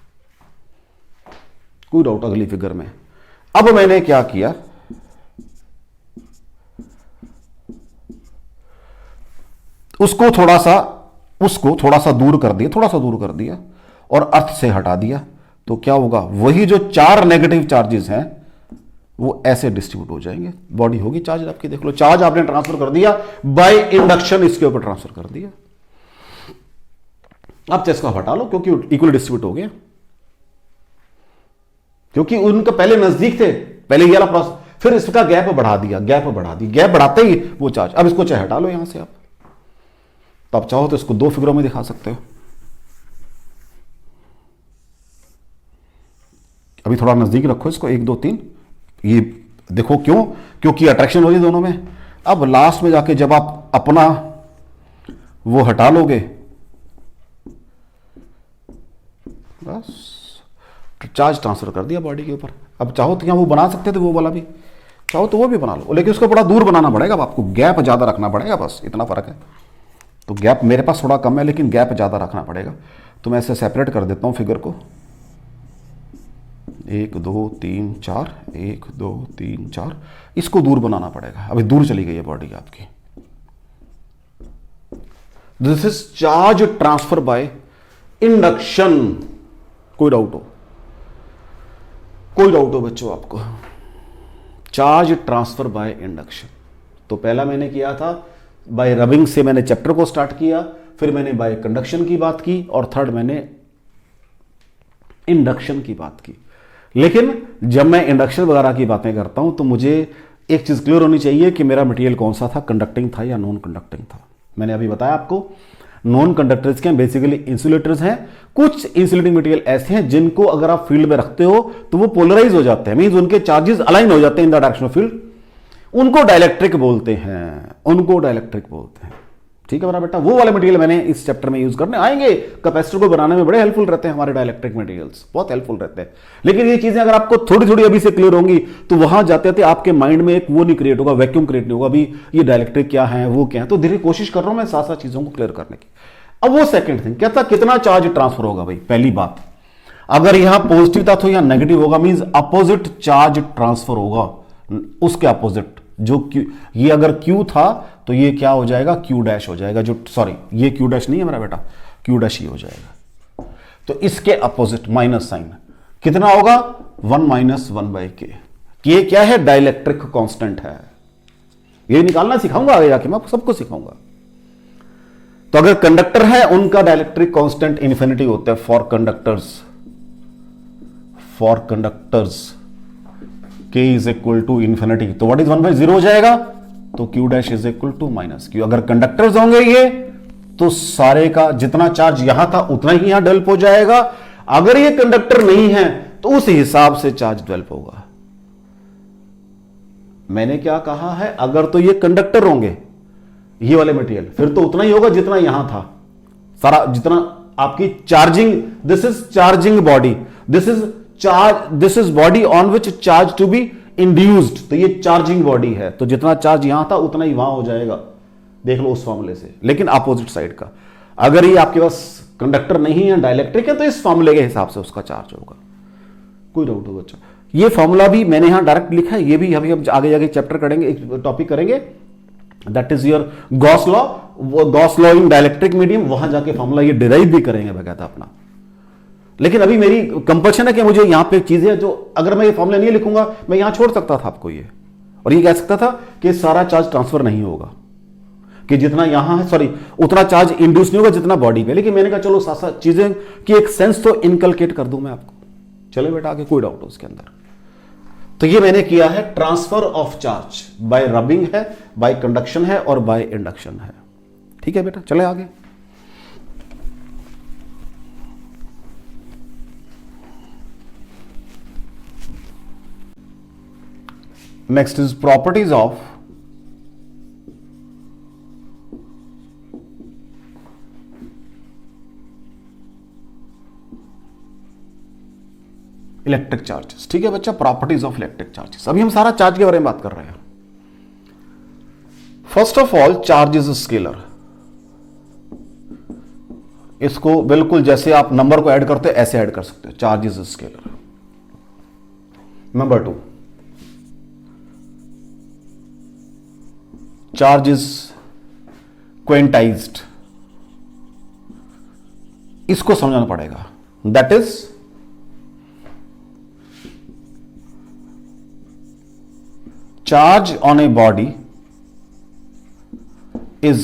कोई डाउट अगली फिगर में? अब मैंने क्या किया, उसको थोड़ा सा दूर कर दिया और अर्थ से हटा दिया। तो क्या होगा, वही जो 4 नेगेटिव चार्जेस हैं वो ऐसे डिस्ट्रीब्यूट हो जाएंगे, बॉडी होगी चार्ज आपकी। देख लो, चार्ज आपने ट्रांसफर कर दिया बाय इंडक्शन, इसके ऊपर ट्रांसफर कर दिया। अब इसको हटा लो क्योंकि इक्वल डिस्ट्रीब्यूट हो गया, क्योंकि उनका पहले नजदीक थे, पहले ये वाला प्रोसेस, फिर इसका गैप बढ़ाते ही वो चार्ज। अब इसको चाहे हटा लो यहां से आप, तो आप चाहो तो इसको 2 फिगरों में दिखा सकते हो। अभी थोड़ा नजदीक रखो इसको, 1 2 3, ये देखो क्यों, क्योंकि अट्रैक्शन हो रही दोनों में। अब लास्ट में जाके जब आप अपना वो हटा लोगे, बस चार्ज ट्रांसफर कर दिया बॉडी के ऊपर। अब चाहो तो यहाँ वो बना सकते थे, वो वाला भी चाहो तो वो भी बना लो, लेकिन उसको बड़ा दूर बनाना पड़ेगा, आपको गैप ज्यादा रखना पड़ेगा, बस इतना फर्क है। तो गैप मेरे पास थोड़ा कम है लेकिन गैप ज्यादा रखना पड़ेगा। तो मैं इसे सेपरेट कर देता हूं फिगर को, 1 2 3 4, 1 2 3 4, इसको दूर बनाना पड़ेगा। अभी दूर चली गई है बॉडी आपकी। This is charge transfer by induction. कोई डाउट हो बच्चों आपको? Charge transfer by induction. तो पहला मैंने किया था बाय रबिंग से मैंने चैप्टर को स्टार्ट किया, फिर मैंने बाय कंडक्शन की बात की, और थर्ड मैंने इंडक्शन की बात की। लेकिन जब मैं इंडक्शन वगैरह की बातें करता हूं तो मुझे एक चीज क्लियर होनी चाहिए कि मेरा मटेरियल कौन सा था, कंडक्टिंग था या नॉन कंडक्टिंग था। मैंने अभी बताया आपको नॉन कंडक्टर्स के बेसिकली इंसुलेटर्स हैं। कुछ इंसुलेटिंग मटेरियल ऐसे हैं जिनको अगर आप फील्ड में रखते हो तो वो पोलराइज हो जाते हैं, मींस उनके चार्जेस अलाइन हो जाते हैं in the direction of field, उनको डाइलेक्ट्रिक बोलते हैं, उनको डाइलेक्ट्रिक बोलते हैं। ठीक है मेरा बेटा, वो वाले मटेरियल मैंने इस चैप्टर में यूज करने आएंगे। कैपेसिटर को बनाने में बड़े हेल्पफुल रहते हैं हमारे डाइलेक्ट्रिक मटेरियल्स, बहुत हेल्पफुल रहते हैं। लेकिन ये चीजें अगर आपको थोड़ी थोड़ी अभी से क्लियर होंगी तो वहां जाते जाते आपके माइंड में एक वो नहीं क्रिएट होगा, वैक्यूम क्रिएट नहीं होगा, अभी ये डाइलेक्ट्रिक क्या है वो क्या है। तो धीरे कोशिश कर रहा हूं मैं साथ साथ चीजों को क्लियर करने की। अब वो सेकंड थिंग क्या था, कितना चार्ज ट्रांसफर होगा। भाई पहली बात, अगर यहां पॉजिटिव था तो यहां नेगेटिव होगा, मींस अपोजिट चार्ज ट्रांसफर होगा, उसके अपोजिट। जो क्यू, ये अगर क्यू था तो ये क्या हो जाएगा, क्यू डैश हो जाएगा। जो सॉरी ये क्यू डैश नहीं है मेरा बेटा, क्यू डैश ही हो जाएगा। तो इसके अपोजिट माइनस साइन कितना होगा, 1 माइनस 1/k। ये क्या है, डाइलेक्ट्रिक कांस्टेंट है। ये निकालना सिखाऊंगा आगे जाके, मैं आपको सबको सिखाऊंगा। तो अगर कंडक्टर है उनका डाइलेक्ट्रिक कांस्टेंट इन्फिनिटी होता है for conductors k is equal to infinity. तो व्हाट इज 1/0 हो जाएगा, तो q dash is equal to minus q। अगर कंडक्टर्स होंगे ये तो सारे का जितना चार्ज यहां था उतना ही यहां डेवलप हो जाएगा। अगर ये कंडक्टर नहीं है तो उस हिसाब से चार्ज डेवलप होगा। मैंने क्या कहा है, अगर तो ये कंडक्टर होंगे ये वाले मटेरियल, फिर तो उतना ही होगा जितना यहां था, सारा जितना आपकी charging, this is charging body, this is body on which charge to be induced. तो ये चार्जिंग बॉडी है, तो जितना चार्ज यहां था उतना ही वहां हो जाएगा, देख लो उस फॉर्मूले से। लेकिन अपोजिट साइड का, अगर ये आपके पास कंडक्टर नहीं है, डाइलेक्ट्रिक है, तो इस फॉर्मूले के हिसाब से उसका चार्ज होगा। कोई डाउट हो बच्चा, ये फॉर्मूला भी मैंने यहां डायरेक्ट लिखा है, ये भी अभी हम आगे जाके चैप्टर करेंगे, एक टॉपिक करेंगे, that is your Gauss law. वो Gauss law in dielectric medium, वहां जाके फॉर्मूला ये डिराइव भी करेंगे बकायदा अपना। लेकिन अभी मेरी कंपल्शन है कि मुझे यहां पे चीजें जो, अगर मैं ये फॉर्मूला नहीं लिखूंगा मैं यहां छोड़ सकता था आपको ये, और ये कह सकता था कि सारा चार्ज ट्रांसफर नहीं होगा, कि जितना यहां है सॉरी उतना चार्ज इंड्यूस नहीं होगा जितना बॉडी पे। लेकिन मैंने कहा चलो साथ साथ चीजें की एक सेंस तो इनकलकेट कर दूं मैं आपको। चले बेटा आगे, कोई डाउट हो उसके अंदर। तो ये मैंने किया है transfer of charge, bye rubbing है, बाय कंडक्शन है, और बाय इंडक्शन है। ठीक है बेटा, चले आगे। Next is properties of electric charges. ठीक है बच्चा, प्रॉपर्टीज ऑफ इलेक्ट्रिक चार्जेस। अभी हम सारा चार्ज के बारे में बात कर रहे हैं। First of all, charge is scalar. इसको बिल्कुल जैसे आप नंबर को ऐड करते हो ऐसे ऐड कर सकते हो, charge is scalar. Number 2, charge is quantised. इसको समझना पड़ेगा, that is charge on a body is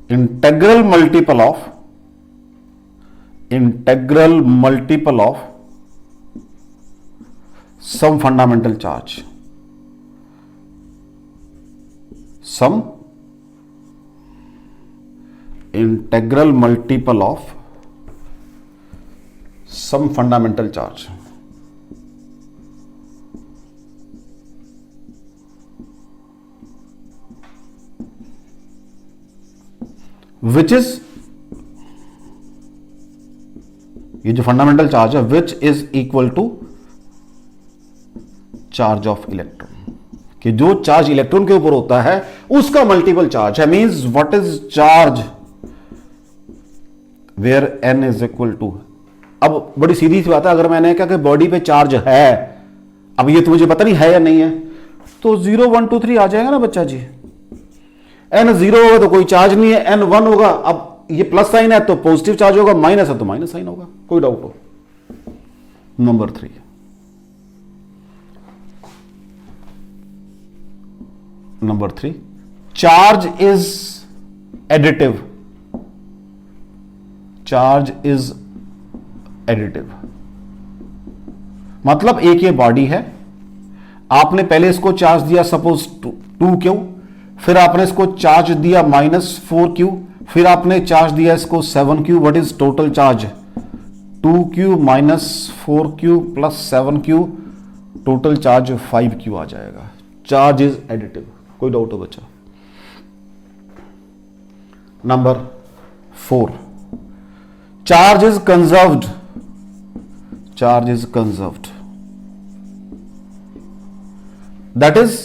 integral multiple of some fundamental charge, some integral multiple of some fundamental charge. Which is, ये जो फंडामेंटल चार्ज है, which is equal to charge of electron, कि जो charge electron के ऊपर होता है उसका मल्टीपल चार्ज है। Means what is charge where n is equal to. अब बड़ी सीधी सी बात है, अगर मैंने कहा कि बॉडी पे चार्ज है, अब ये तो मुझे पता नहीं है या नहीं है, तो 0 1 2 3 आ जाएगा ना बच्चा जी। n 0 होगा तो कोई चार्ज नहीं है, n 1 होगा, अब ये प्लस साइन है तो पॉजिटिव चार्ज होगा, माइनस है तो माइनस साइन होगा। कोई डाउट हो। Number 3, number 3, charge is additive, charge is additive मतलब एक ये बॉडी है, आपने पहले इसको चार्ज दिया सपोज 2Q, फिर आपने इसको चार्ज दिया -4Q, फिर आपने चार्ज दिया इसको 7Q, what is total charge? 2Q - 4Q + 7Q, total charge 5Q आ जाएगा। Charge is additive. कोई डाउट हो बच्चा? Number 4, charge is conserved, charge is conserved that is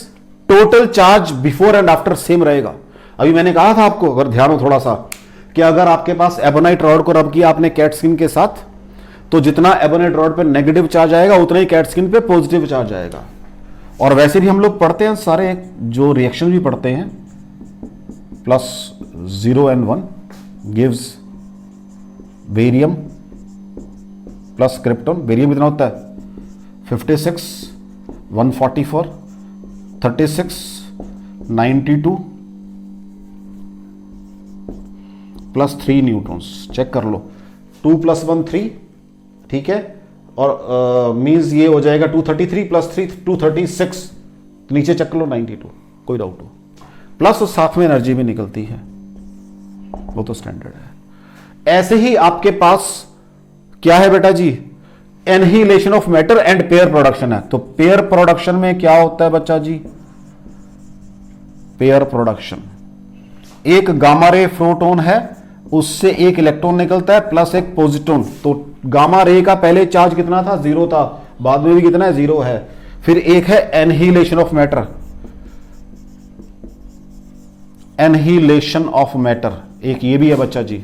total charge before and after same रहेगा। अभी मैंने कहा था आपको, अगर ध्यान हो थोड़ा सा, कि अगर आपके पास एबोनाइट रॉड को रब किया आपने कैट स्किन के साथ, तो जितना एबोनाइट रॉड पे नेगेटिव चार्ज आएगा उतना ही कैट स्किन पे पॉजिटिव चार्ज आएगा। और वैसे भी हम लोग पढ़ते हैं सारे जो रिएक्शन भी पढ़ते हैं, +0 and 1 gives barium plus krypton. Barium कितना होता है? 56, 144, 36, 92 +3 न्यूट्रॉन्स। चेक कर लो, 2 + 1 3, ठीक है, और मीन्स ये हो जाएगा 233 + 3 236, नीचे चेक कर लो 92, कोई डाउट हो। प्लस उस साथ में एनर्जी भी निकलती है, वो तो स्टैंडर्ड है। ऐसे ही आपके पास क्या है बेटा जी? Annihilation of matter and pair production है। तो पेयर प्रोडक्शन में क्या होता है बच्चा जी? पेयर प्रोडक्शन, एक गामा रे प्रोटॉन है, उससे एक इलेक्ट्रॉन निकलता है प्लस एक पॉजिट्रॉन। तो गामा रे का पहले चार्ज कितना था? 0 था, बाद में भी कितना है? 0 है। फिर एक है annihilation of matter, annihilation of matter, एक ये भी है बच्चा जी।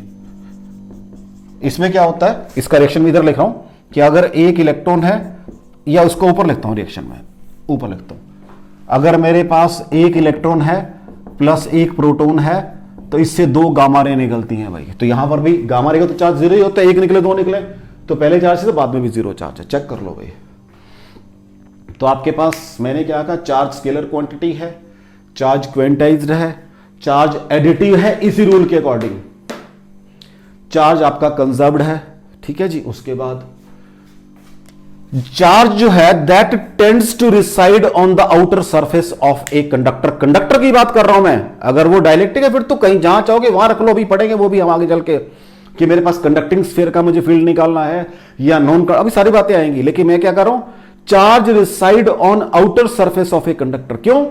इसमें क्या होता है? इसका रिएक्शन भी इधर लिख रहा हूं कि अगर एक इलेक्ट्रॉन है, या उसको ऊपर लिखता हूं, रिएक्शन में ऊपर लिखता हूं, अगर मेरे पास एक इलेक्ट्रॉन है प्लस एक प्रोटॉन है, तो इससे 2 गामा रे निकलती हैं भाई। तो यहां पर भी गामा रे का तो चार्ज 0 ही होता है, एक निकले 2 निकले, तो पहले चार्ज से तो बाद में भी 0 चार्ज है। चेक कर लो भाई। तो आपके पास मैंने क्या कहा? चार्ज स्केलर क्वांटिटी है, चार्ज क्वेंटाइज्ड है, चार्ज एडिटिव है इसी रूल के अकॉर्डिंग, चार्ज आपका कंजर्व्ड है, ठीक है जी। उसके बाद चार्ज जो है that tends to reside on the outer surface of a conductor. Conductor की बात कर रहा हूं मैं, अगर वो डाइलेक्ट्रिक है फिर तो कहीं जहां चाहोगे वहां रख लो, अभी पढ़ेंगे वो भी हम आगे चल के, कि मेरे पास कंडक्टिंग स्फीयर का मुझे फील्ड निकालना है या नॉन, अभी सारी बातें आएंगी। लेकिन मैं क्या कर रहा हूं? Charge reside on outer surface of a conductor. क्यों?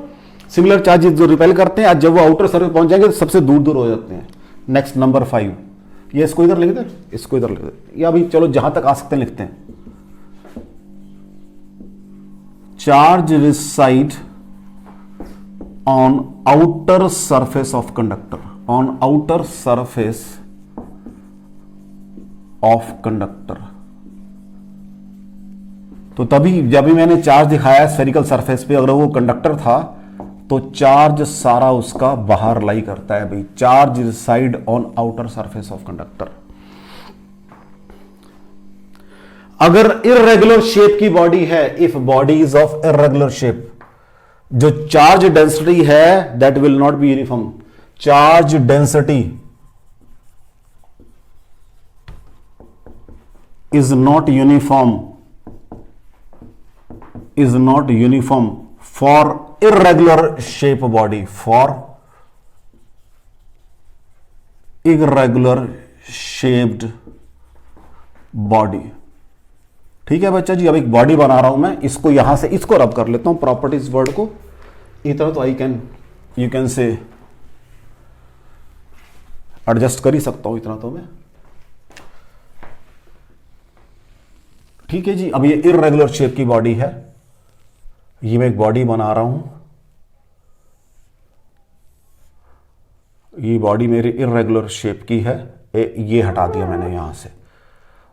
सिमिलर चार्जेस जो रिपेल करते हैं, आज जब वो आउटर सरफेस पहुंच जाएंगे तो सबसे दूर दूर हो जाते हैं। नेक्स्ट नंबर 5, ये इसको इधर लिख दे, इसको इधर लिख दे, या अभी चलो जहां तक आ सकते हैं लिखते हैं। Charge reside on outer surface of conductor, on outer surface of conductor. तो तभी जब भी मैंने चार्ज दिखाया स्फेरिकल सरफेस पे, अगर वो कंडक्टर था तो चार्ज सारा उसका बाहर लाई करता है भाई। Charge reside on outer surface of conductor. अगर इर्रेगुलर शेप की बॉडी है, if body is of irregular shape, जो चार्ज डेंसिटी है that will not be uniform. Charge density is not uniform, is not uniform for irregular shape body, for irregular shaped body। ठीक है बच्चा जी। अब एक body बना रहा हूं मैं, इसको यहां से इसको रब कर लेता हूं, प्रॉपर्टीज वर्ड को इतना, तो आई कैन, यू कैन से एडजस्ट कर ही सकता हूं इतना तो मैं, ठीक है जी। अब ये इर्रेगुलर शेप की बॉडी है, ये मैं एक बॉडी बना रहा हूं, ये बॉडी मेरी इर्रेगुलर शेप की है, ये हटा दिया मैंने यहां से।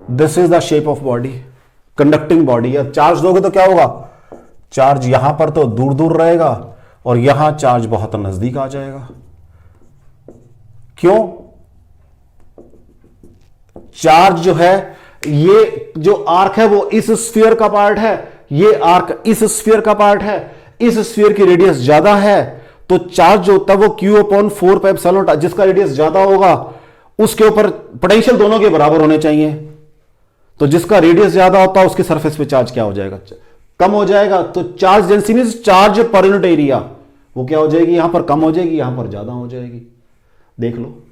This is the shape of body, conducting body. अब चार्ज दोगे तो क्या होगा? चार्ज यहां पर तो दूर दूर रहेगा और यहां चार्ज बहुत नजदीक आ जाएगा। क्यों? चार्ज जो है, ये जो आर्क है वो इस स्फीयर का पार्ट है, ये आर्क इस स्फीयर का पार्ट है, इस स्फीयर की रेडियस ज्यादा है, तो चार्ज जो होता है वो Q/4πε, जिसका रेडियस ज्यादा होगा उसके ऊपर पोटेंशियल दोनों के बराबर होने चाहिए। तो जिसका रेडियस ज्यादा होता है उसके सरफेस पे चार्ज क्या हो जाएगा, कम हो जाएगा। तो charge density means charge per unit area वो क्या हो जाएगी, यहां पर कम हो जाएगी, यहां पर ज्यादा हो जाएगी। देख लो,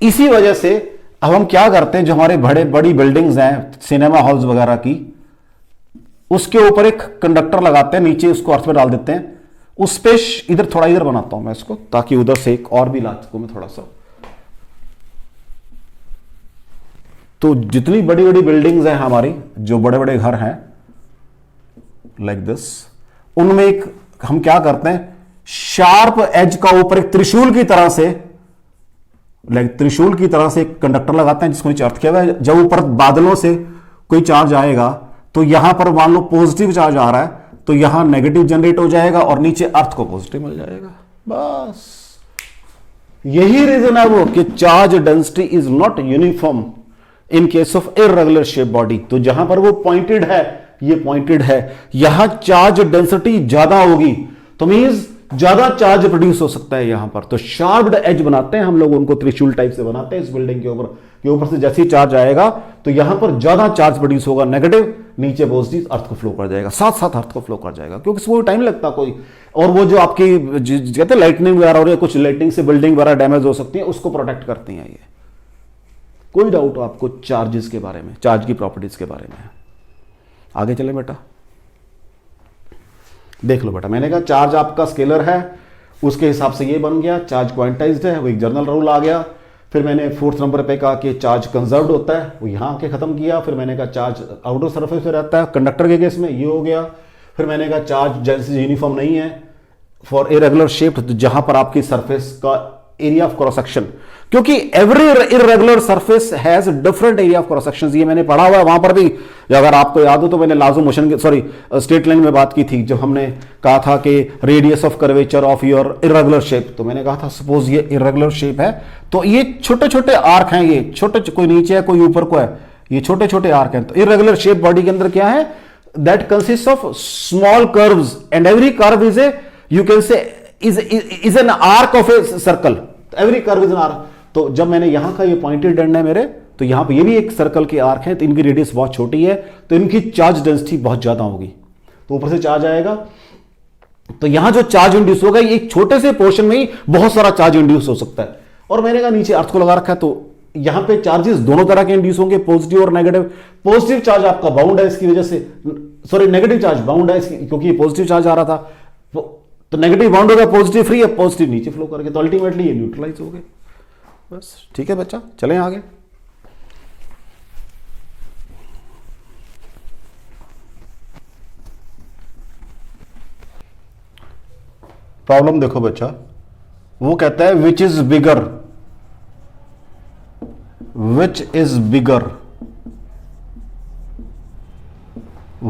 इसी वजह से अब हम क्या करते हैं, जो हमारे बड़ी बिल्डिंग्स हैं सिनेमा हॉल्स वगैरह की, उसके ऊपर एक कंडक्टर लगाते हैं, नीचे उसको अर्थ में डाल देते हैं। उस पे इधर थोड़ा इधर बनाता हूं मैं इसको, ताकि उधर से एक और भी ला सकूं मैं थोड़ा सा। तो जितनी बड़ी बड़ी बिल्डिंग्स हैं हमारी, जो बड़े बड़े घर हैं लाइक दिस, उनमें एक हम क्या करते हैं, शार्प एज का ऊपर एक त्रिशूल की तरह से, त्रिशूल की तरह से एक कंडक्टर लगाते हैं जिसको नीचे अर्थ किया हुआ है। जब ऊपर बादलों से कोई चार्ज आएगा तो यहां पर मान लो पॉजिटिव चार्ज आ रहा है, तो यहां नेगेटिव जनरेट हो जाएगा और नीचे अर्थ को पॉजिटिव मिल जाएगा। बस यही रीजन है वो कि charge density is not uniform in case of irregular shape body. तो जहां पर वो पॉइंटेड है, ये पॉइंटेड है, यहां चार्ज डेंसिटी ज्यादा होगी, तो मींस ज्यादा चार्ज प्रोड्यूस हो सकता है यहां पर। तो शार्प्ड एज बनाते हैं हम लोग, उनको त्रिशूल टाइप से बनाते हैं इस बिल्डिंग के ऊपर से जैसे ही चार्ज आएगा तो यहां पर ज्यादा चार्ज प्रोड्यूस होगा, नेगेटिव, नीचे पॉजिटिव, अर्थ को फ्लो कर जाएगा, साथ साथ अर्थ को फ्लो कर जाएगा, क्योंकि इसको टाइम लगता कोई। और वो जो आपकी कहते हैं लाइटनिंग वगैरह हो रही है, कुछ लाइटनिंग से बिल्डिंग वगैरह डैमेज हो सकती है, उसको प्रोटेक्ट करती हैं ये। कोई डाउट हो आपको चार्जेस के बारे में, चार्ज की प्रॉपर्टीज के बारे में? आगे चले बेटा, देख लो बेटा, मैंने कहा चार्ज आपका स्केलर है, उसके हिसाब से ये बन गया, चार्ज क्वांटाइज्ड है, वो एक जनरल रूल आ गया। फिर मैंने 4th नंबर पे कहा कि चार्ज कंजर्व्ड होता है, वो यहां आके खत्म किया। फिर मैंने कहा चार्ज आउटर सरफेस पे रहता है, कंडक्टर के केस में ये हो गया। फिर मैंने कहा चार्ज जैसे यूनिफॉर्म नहीं है फॉर इरेगुलर शेप, जहां पर आपकी सरफेस का एरिया ऑफ क्रॉस सेक्शन, क्योंकि every irregular surface has different area of cross section, ये मैंने पढ़ा हुआ है वहां पर भी। अगर आपको याद हो तो मैंने लाजो मोशन के स्ट्रेट लाइन में बात की थी, जब हमने कहा था कि radius of curvature of your irregular shape, तो मैंने कहा था सपोज ये इरेगुलर शेप है, तो ये छोटे छोटे आर्क हैं, ये छोटे, कोई नीचे है कोई ऊपर को है, ये छोटे छोटे आर्क हैं। तो इरेगुलर शेप बॉडी के अंदर क्या है, that consist of small curves and every curve is a, you can से is an arc of a circle, every curve is an arc. तो जब मैंने यहां का ये पॉइंटेड एंड है मेरे, तो यहां पे ये भी एक सर्कल के आर्क है, तो इनकी रेडियस बहुत छोटी है, तो इनकी चार्ज डेंसिटी बहुत ज्यादा होगी, तो ऊपर से चार्ज आएगा, तो यहां जो चार्ज इंड्यूस होगा ये एक छोटे से पोर्शन में ही बहुत सारा चार्ज इंड्यूस हो सकता है। और मैंने कहा नीचे अर्थ को लगा रखा है, तो यहां पे चार्जेस दोनों तरह के इंड्यूस होंगे, पॉजिटिव और नेगेटिव। पॉजिटिव चार्ज आपका बाउंड है इसकी वजह से, सॉरी नेगेटिव चार्ज बाउंड है क्योंकि ये पॉजिटिव चार्ज आ रहा था, तो नेगेटिव बाउंड होगा, पॉजिटिव फ्री है, पॉजिटिव नीचे फ्लो करके, तो अल्टीमेटली ये न्यूट्रलाइज हो गए। बस ठीक है बच्चा, चलें आगे। प्रॉब्लम देखो बच्चा, वो कहता है which is bigger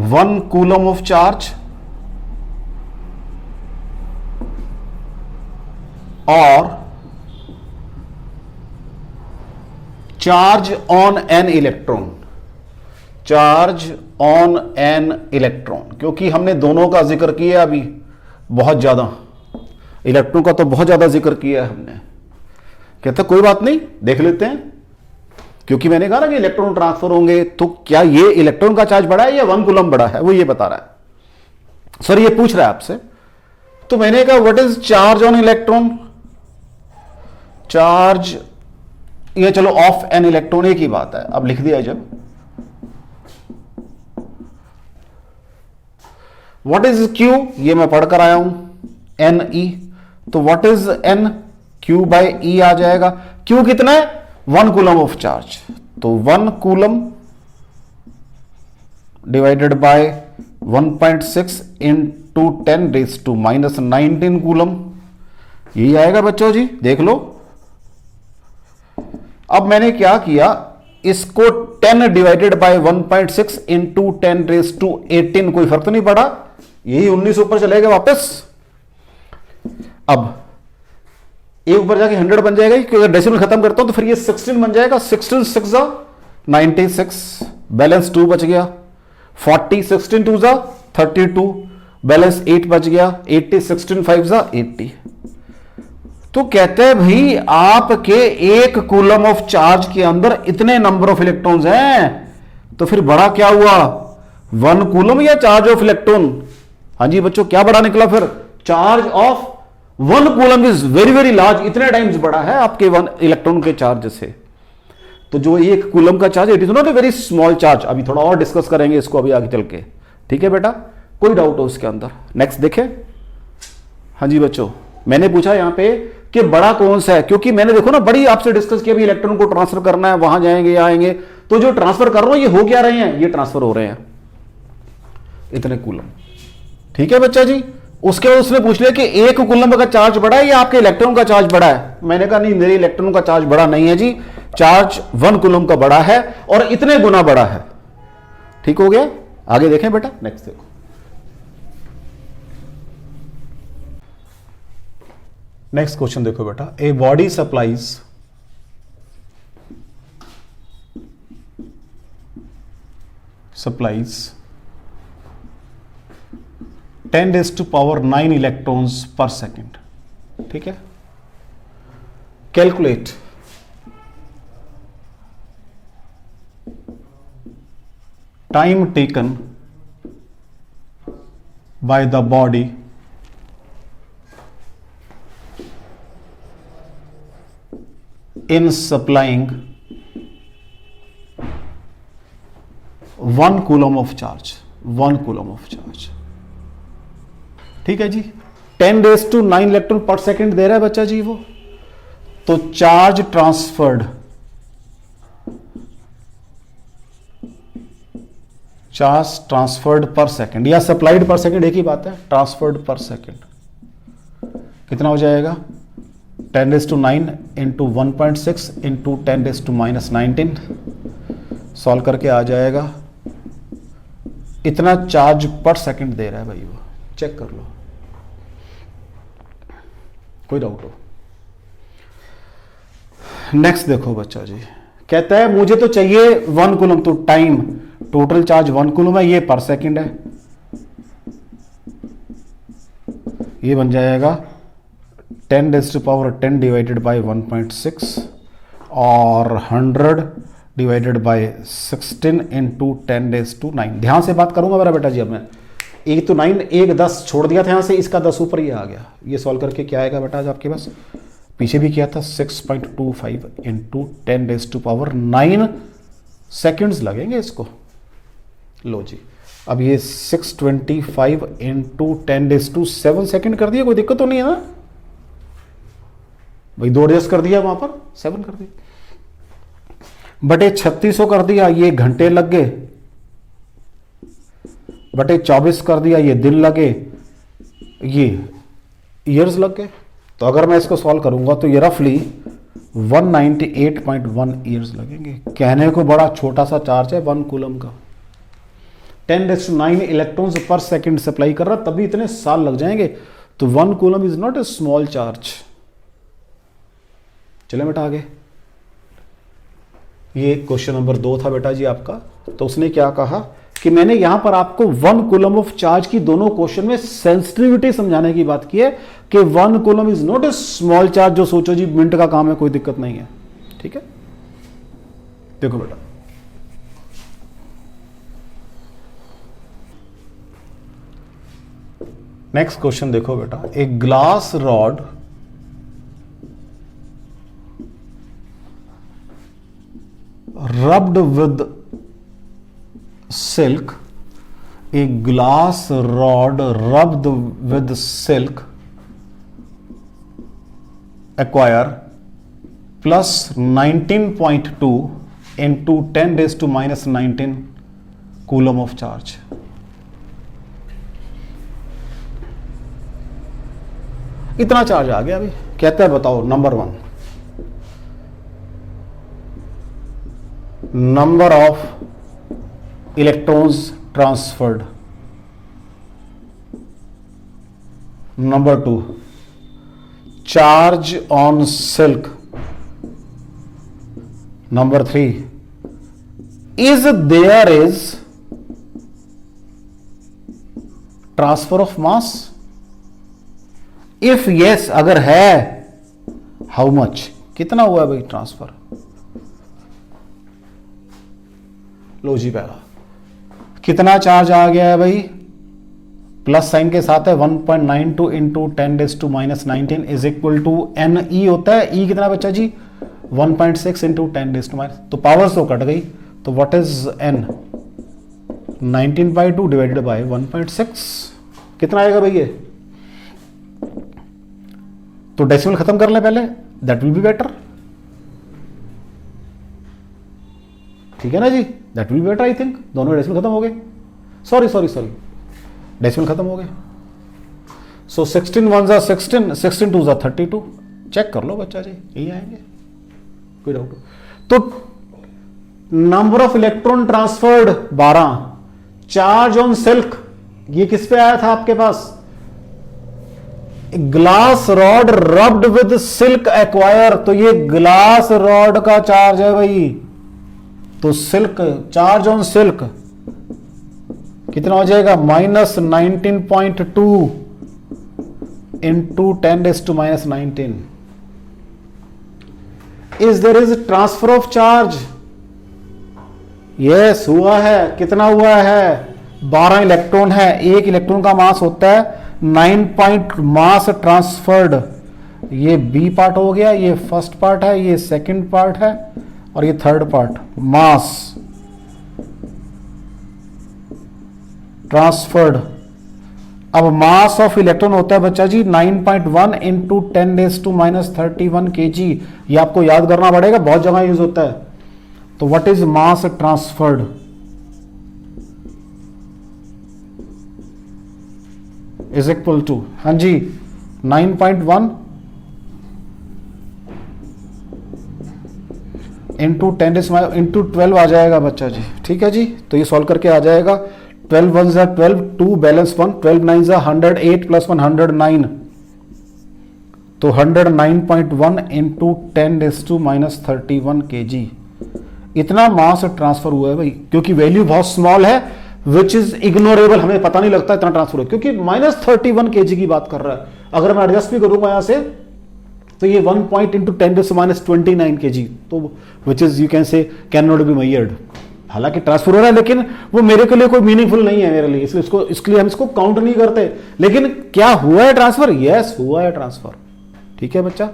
1 coulomb of charge और charge on an electron, charge on an electron, क्योंकि हमने दोनों का जिक्र किया अभी बहुत ज्यादा, इलेक्ट्रॉन का तो बहुत ज्यादा जिक्र किया है हमने। कहते कोई बात नहीं, देख लेते हैं, क्योंकि मैंने कहा ना कि इलेक्ट्रॉन ट्रांसफर होंगे, तो क्या ये इलेक्ट्रॉन का चार्ज बड़ा है या 1 कूलम बड़ा है, वो ये बता रहा है। सर ये पूछ रहा है आपसे, तो मैंने कहा what is charge on electron, charge ये चलो ऑफ एन इलेक्ट्रॉन एक ही बात है, अब लिख दिया जब। व्हाट इज क्यू, ये मैं पढ़कर आया हूं, एन ई, तो what is n, q by e आ जाएगा। क्यू कितना है, 1 कूलम ऑफ चार्ज, तो 1 coulomb divided by 1.6 into 10⁻⁻19 coulomb, यही आएगा बच्चों जी, देख लो। अब मैंने क्या किया, इसको 10 डिवाइडेड बाय 1.6 इंटू 10⁻18, कोई फर्क तो नहीं पड़ा, यही 19 ऊपर चलेगा वापस। अब एक ऊपर जाके 100 बन जाएगा, क्योंकि अगर डेसिमल खत्म करता हूं तो फिर ये 16 बन जाएगा, 16 6 96, बैलेंस 2 बच गया, 40 16 2 32, बैलेंस 8 बच गया, 80 16 5 80। तो कहते हैं भाई आपके 1 कूलम ऑफ चार्ज के अंदर इतने नंबर ऑफ इलेक्ट्रॉन्स हैं, तो फिर बड़ा क्या हुआ, 1 कूलम या चार्ज ऑफ इलेक्ट्रॉन? हाँ जी बच्चों, क्या बड़ा निकला फिर? Charge of 1 coulomb is very very large, इतने टाइम्स बड़ा है आपके 1 इलेक्ट्रॉन के चार्ज से। तो जो 1 कूलम का charge, it is not a very small charge. अभी थोड़ा और डिस्कस करेंगे इसको अभी आगे चल के, ठीक है बेटा? कोई डाउट हो उसके अंदर? नेक्स्ट देखें। हाँ जी बच्चों, मैंने पूछा यहां पे कि बड़ा कौन सा है, क्योंकि मैंने देखो ना बड़ी आपसे डिस्कस किया भी इलेक्ट्रॉन को ट्रांसफर करना है, वहां जाएंगे आएंगे, तो जो ट्रांसफर कर रहा हूं ये हो क्या रहे हैं, ये ट्रांसफर हो रहे हैं इतने कूलम, ठीक है बच्चा जी? उसके बाद उसने पूछ लिया कि 1 कूलम का चार्ज बड़ा है या आपके इलेक्ट्रॉन का चार्ज बड़ा है? मैंने कहा नहीं, मेरे इलेक्ट्रॉन का चार्ज बड़ा नहीं है जी, चार्ज 1 कूलम का बड़ा है और इतने गुना बड़ा है। ठीक हो गया? आगे देखें बेटा, नेक्स्ट देखो। नेक्स्ट क्वेश्चन देखो बेटा, a body supplies supplies 10⁻⁹ electrons पर सेकेंड। ठीक है, calculate time taken by the body in supplying 1 coulomb of charge, 1 coulomb of charge. ठीक है जी, 10⁻⁹ इलेक्ट्रॉन पर सेकेंड दे रहा है बच्चा जी वो। तो चार्ज ट्रांसफर्ड, चार्ज ट्रांसफर्ड पर सेकेंड या सप्लाइड पर सेकेंड, एक ही बात है। ट्रांसफर्ड पर सेकेंड कितना हो जाएगा? 10⁻⁹ इंटू 1.6 इंटू 10⁻⁻19 सॉल्व करके आ जाएगा। इतना चार्ज पर सेकंड दे रहा है भाई वो, चेक कर लो, कोई डाउट हो? नेक्स्ट देखो बच्चा जी, कहता है मुझे तो चाहिए 1 कूलम, तो टाइम टोटल चार्ज 1 कूलम है, ये पर सेकंड है, ये बन जाएगा 10⁻10 डिवाइडेड बाय 1.6 और 100 डिवाइडेड बाय 16 इंटू 10⁻⁹। ध्यान से बात करूंगा मेरा बेटा जी। अब मैं एक तो 9, एक 10 छोड़ दिया था यहां से, इसका 10 ऊपर ही आ गया। ये सॉल्व करके क्या आएगा बेटा आज आपके पास? पीछे भी किया था, 6.25 इंटू 10⁻⁹ सेकेंड्स लगेंगे इसको। लो जी, अब ये 625 इंटू 10⁻7 सेकेंड कर दिया, कोई दिक्कत तो नहीं है ना भाई? 2 एडजस्ट कर दिया, वहां पर 7 कर दिया, बटे 3600 कर दिया, ये घंटे लग गए, बटे 24 कर दिया, ये दिन लगे, ये ईयर्स लग गए। तो अगर मैं इसको सॉल्व करूंगा तो ये रफली 198.1 ईयर्स लगेंगे। कहने को बड़ा छोटा सा चार्ज है 1 कूलम का, 10⁻⁹ इलेक्ट्रॉन्स पर सेकंड सप्लाई कर रहा, तभी इतने साल लग जाएंगे। तो 1 coulomb is not a small charge. चले बेटा आगे। ये क्वेश्चन नंबर 2 था बेटा जी आपका। तो उसने क्या कहा कि मैंने यहां पर आपको 1 कूलम ऑफ चार्ज की दोनों क्वेश्चन में सेंसिटिविटी समझाने की बात की है कि 1 coulomb is not a small charge. जो सोचो जी मिनट का काम है, कोई दिक्कत नहीं है। ठीक है, देखो बेटा, नेक्स्ट क्वेश्चन देखो बेटा, एक glass rod rubbed with silk, a glass rod rubbed with silk acquire plus 19.2 into 10⁻⁻19 coulomb of charge. इतना चार्ज आ गया। अभी कहता है बताओ number 1, number of electrons transferred, number 2 charge on silk, number 3 is there is transfer of mass, if yes अगर है how much, कितना हुआ है भाई ट्रांसफर। लो जी पहला कितना चार्ज आ गया है भाई, प्लस साइन के साथ है 1.92 into 10⁻⁻19 is equal to n e होता है। ई कितना बच्चा जी 1.6 इंटू 10⁻, तो पावर्स तो कट गई, तो what is N 19/2 divided by 1.6 कितना आएगा भाई ये। तो डेसिमल खत्म कर ले पहले, दैट विल बी बेटर, ठीक है ना जी, that will be better I think. दोनों डेसिमल खत्म हो गए, सॉरी डेसिमल खत्म हो गए। सो 16 1 जा 16, 16 2 जा 32, चेक कर लो बच्चा जी, यही आएंगे, कोई डाउट। तो number of electron transferred 12, charge on silk ये किस पे आया था आपके पास, glass rod rubbed with silk acquire, तो ये ग्लास रॉड का चार्ज है भाई। तो सिल्क चार्ज ऑन सिल्क कितना हो जाएगा -19.2 into 10⁻⁻19 is there is transfer of charge. Yes हुआ है, कितना हुआ है 12 इलेक्ट्रॉन है, एक इलेक्ट्रॉन का मास होता है 9 पॉइंट मास ट्रांसफर्ड। ये बी पार्ट हो गया, ये फर्स्ट पार्ट है, ये सेकंड पार्ट है और ये थर्ड पार्ट मास ट्रांसफर्ड। अब मास ऑफ इलेक्ट्रॉन होता है बच्चा जी 9.1 इंटू 10⁻31 kg, ये आपको याद करना पड़ेगा, बहुत जगह यूज होता है। तो what is mass transferred, is equal to, हाँ जी 9.1 इंटू 10 इंटू 12 आ जाएगा बच्चा जी, ठीक है जी। तो ये सॉल्व करके आ जाएगा 12 1 जा 12, 2 बैलेंस 1, 12 9 जा 108 प्लस 1 109, तो 109.1 इंटू 10⁻31 kg इतना मास ट्रांसफर हुआ है भाई। क्योंकि वैल्यू बहुत स्मॉल है विच इज इग्नोरेबल, हमें पता नहीं लगता इतना ट्रांसफर हुआ, क्योंकि -31 kg की बात कर रहा है। अगर मैं एडजस्ट भी करूंगा यहां से तो ये 1 पॉइंट इंटू 10⁻29 kg, तो विच इज यू कैन से कैन नॉट बी मेजर्ड। हालांकि ट्रांसफर हो रहा है लेकिन वो मेरे के लिए कोई मीनिंगफुल नहीं है मेरे लिए, इसलिए इसके लिए हम इसको काउंट नहीं करते। लेकिन क्या हुआ है ट्रांसफर, यस हुआ है ट्रांसफर, ठीक है बच्चा।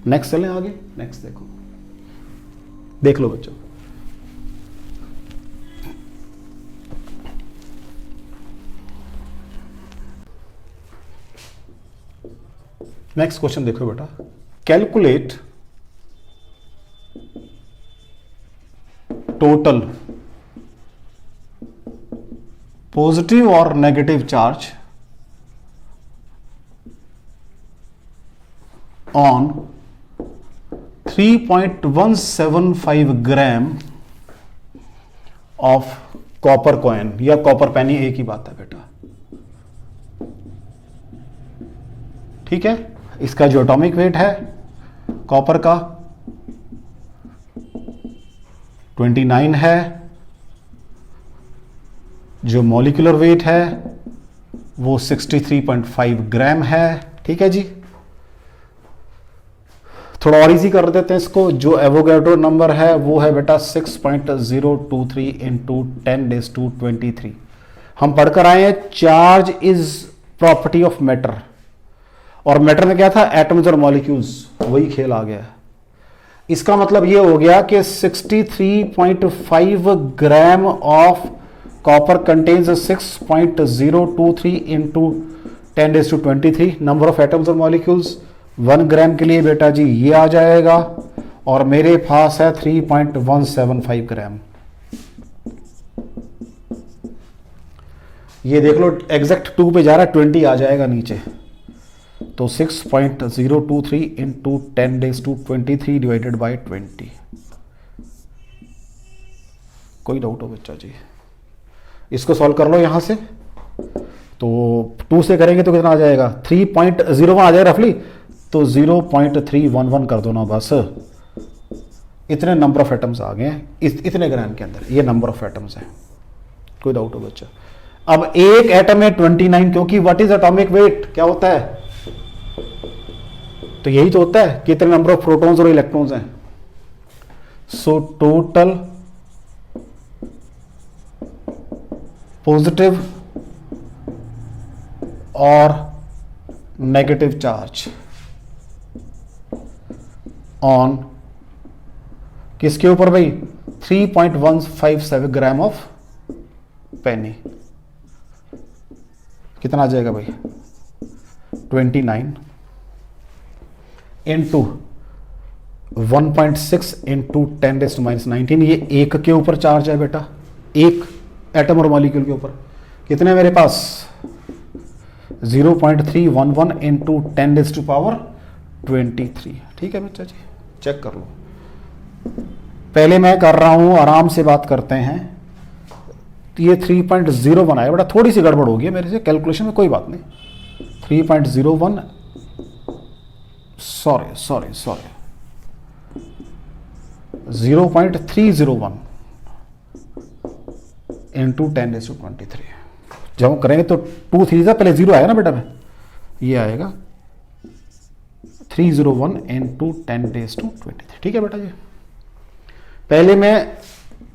नेक्स्ट चलें आगे, नेक्स्ट देखो, देख लो बच्चों। नेक्स्ट क्वेश्चन देखो बेटा, कैलकुलेट टोटल पॉजिटिव और negative charge on 3.175 gram of copper coin या कॉपर पेनी, एक ही बात है बेटा, ठीक है। इसका जो एटॉमिक वेट है कॉपर का 29 है, जो मॉलिक्यूलर वेट है वो 63.5 ग्राम है, ठीक है जी। थोड़ा और इजी कर देते हैं इसको, जो एवोगैड्रो नंबर है वो है बेटा 6.023 इंटू 10⁻23। हम पढ़कर आए हैं charge is property of matter, और मैटर में क्या था एटम्स और मॉलिक्यूल्स, वही खेल आ गया। इसका मतलब ये हो गया कि 63.5 gram of copper contains 6.023 into 10⁻23 number of atoms और मॉलिक्यूल्स। 1 ग्राम के लिए बेटा जी ये आ जाएगा, और मेरे पास है 3.175 ग्राम। ये देख लो एग्जैक्ट 2 पे जा रहा है, 20 आ जाएगा नीचे, तो 6.023 इंटू 10⁻23 डिवाइडेड बाई 20। कोई डाउट हो बच्चा जी, इसको सॉल्व कर लो यहां से। तो 2 से करेंगे तो कितना आ जाएगा 3.01 आ जाएगा रफली, तो 0.311 कर दो ना बस। इतने नंबर ऑफ एटम्स आ गए हैं इतने ग्राम के अंदर, ये नंबर ऑफ एटम्स हैं। कोई डाउट हो बच्चा। अब एक एटम है 29, क्योंकि व्हाट इज एटॉमिक वेट क्या होता है, तो यही तो होता है, कितने नंबर ऑफ प्रोटॉन्स और इलेक्ट्रॉन्स हैं। सो टोटल पॉजिटिव और नेगेटिव चार्ज ऑन किसके ऊपर भाई, 3.157 ग्राम ऑफ पेनी। कितना आ जाएगा भाई, 29 इंटू 1.6 इंटू 10⁻⁻19। ये एक के ऊपर चार्ज है बेटा, एक एटम और मॉलिक्यूल के ऊपर। कितने मेरे पास, 0.311 इंटू 10⁻23। ठीक है बच्चा जी, चेक कर लो। पहले मैं कर रहा हूं, आराम से बात करते हैं। तो ये 3.01 आया बेटा, थोड़ी सी गड़बड़ हो गई मेरे से कैलकुलेशन में, कोई बात नहीं। 3.01 सॉरी 0.301 इंटू 10⁻23। जब हम करेंगे तो 2 3 था, पहले 0 आएगा ना बेटा में, ये आएगा 301 इंटू 10⁻23। ठीक है बेटा जी। पहले मैं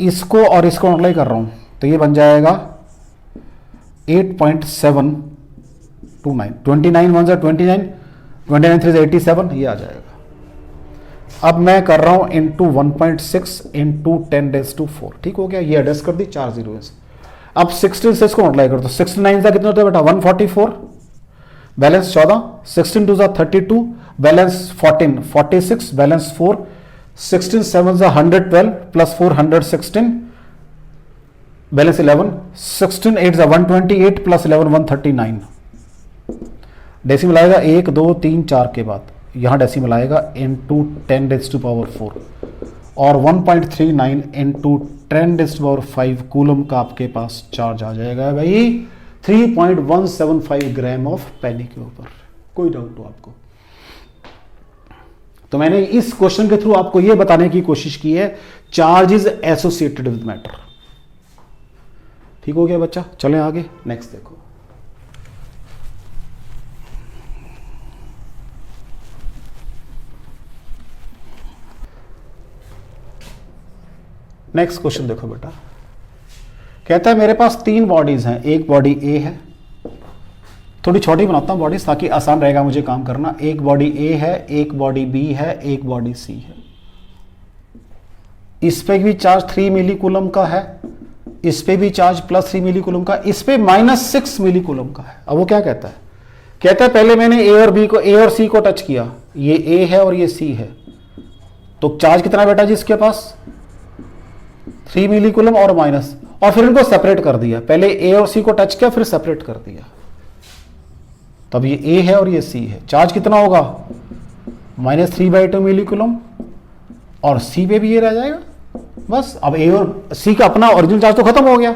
इसको और इसको मल्टीप्लाई कर रहा हूं, तो ये बन जाएगा 8.729। 29 1 से 29, 29 3 से 87, ये आ जाएगा। अब मैं कर रहा हूं इंटू 1.6 इंटू 10⁻4। ठीक हो गया, ये एडजस्ट कर दी 4 जीरो से। अब 16 से इसको मल्टीप्लाई कर दो, 69 का कितना होता है बेटा, 144, balance 14, 16 2 32, balance 14 46, balance 4, 16 7 112 plus 4 116, balance 11, 16 8 128 plus 11 139। Decimal आएगा 1 2 3 4 के बाद, यहां डेसिमल आएगा इंटू 10⁻4 और 1.39 इंटू 10⁻5 कूलम का आपके पास चार्ज आ जाएगा भाई 3.175 ग्राम ऑफ पेनी के ऊपर। कोई डाउट हो आपको? तो मैंने इस क्वेश्चन के थ्रू आपको यह बताने की कोशिश की है, charge is associated with matter. ठीक हो गया बच्चा, चलें आगे, नेक्स्ट देखो। नेक्स्ट क्वेश्चन देखो बेटा, कहता है मेरे पास 3 बॉडीज हैं। एक बॉडी ए है, थोड़ी छोटी बनाता हूं बॉडीज ताकि आसान रहेगा मुझे काम करना। एक बॉडी ए है, एक बॉडी बी है, एक बॉडी सी है। इस पे भी चार्ज 3 मिली कूलम का है, इस पे भी चार्ज +3 मिली कूलम का, इस पे -6 मिली कूलम का है। अब वो क्या कहता है, कहता है पहले मैंने ए और सी को टच किया, ये ए है और ये सी है, तो चार्ज कितना बेटा जी इसके पास, 3 मिली कूलम और माइनस, और फिर इनको सेपरेट कर दिया। पहले ए और सी को टच किया, फिर सेपरेट कर दिया, तब ये ए है और ये सी है। चार्ज कितना होगा, -3/2 मिली कूलम, और सी पे भी ये रह जाएगा बस। अब ए और सी का अपना ओरिजिनल चार्ज तो खत्म हो गया।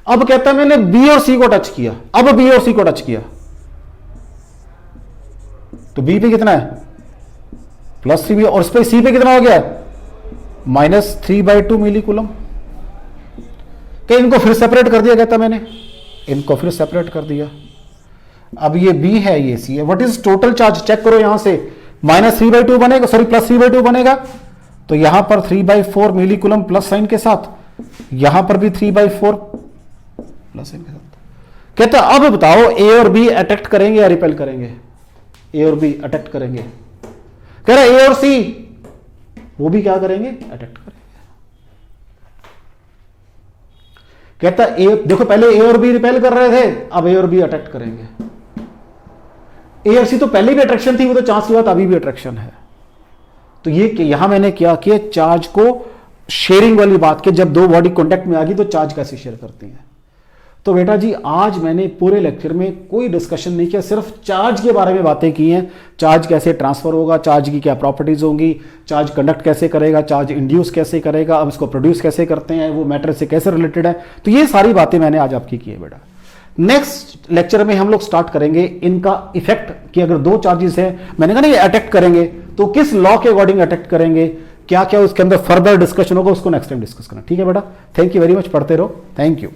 अब कहता है मैंने बी और सी को टच किया, अब बी और सी को टच किया तो बी पे कितना है, +3, और इस पे सी पे कितना हो गया, -3/2 मिली कूलम। क्या इनको फिर सेपरेट कर दिया, कहता मैंने इनको फिर सेपरेट कर दिया। अब ये बी है, ये सी है। What is total charge, check करो यहां से, -3/2 बनेगा, सॉरी +3/2 बनेगा, तो यहां पर 3/4 मिली कूलम प्लस साइन के साथ, यहां पर भी 3/4 प्लस साइन के साथ। कहता अब बताओ ए और बी अट्रैक्ट करेंगे या रिपेल करेंगे, ए और बी अट्रैक्ट करेंगे। कह रहा ए और सी वो भी क्या करेंगे, अट्रैक्ट करेंगे। कहता ए, देखो पहले ए और बी रिपेल कर रहे थे, अब ए और बी अट्रैक्ट करेंगे। ए और सी तो पहले भी अट्रैक्शन थी, वो तो चांस की बात, अभी भी अट्रैक्शन है। तो ये यहां मैंने क्या किया, चार्ज को शेयरिंग वाली बात की, जब 2 बॉडी कांटेक्ट में आ गई तो चार्ज कैसे शेयर करती हैं। तो बेटा जी आज मैंने पूरे लेक्चर में कोई डिस्कशन नहीं किया, सिर्फ चार्ज के बारे में बातें की हैं। चार्ज कैसे ट्रांसफर होगा, चार्ज की क्या प्रॉपर्टीज होंगी, चार्ज कंडक्ट कैसे करेगा, चार्ज इंड्यूस कैसे करेगा, अब इसको प्रोड्यूस कैसे करते हैं, वो मैटर से कैसे रिलेटेड है। तो ये सारी बातें मैंने आज आपकी की है बेटा। नेक्स्ट लेक्चर में हम लोग स्टार्ट करेंगे इनका इफेक्ट, कि अगर 2 चार्जेस हैं, मैंने कहा ना ये अटैक करेंगे, तो किस लॉ के अकॉर्डिंग अटैक करेंगे, क्या क्या उसके अंदर फर्दर डिस्कशन होगा, उसको नेक्स्ट टाइम डिस्कस करना। ठीक है बेटा, थैंक यू वेरी मच, पढ़ते रहो, थैंक यू।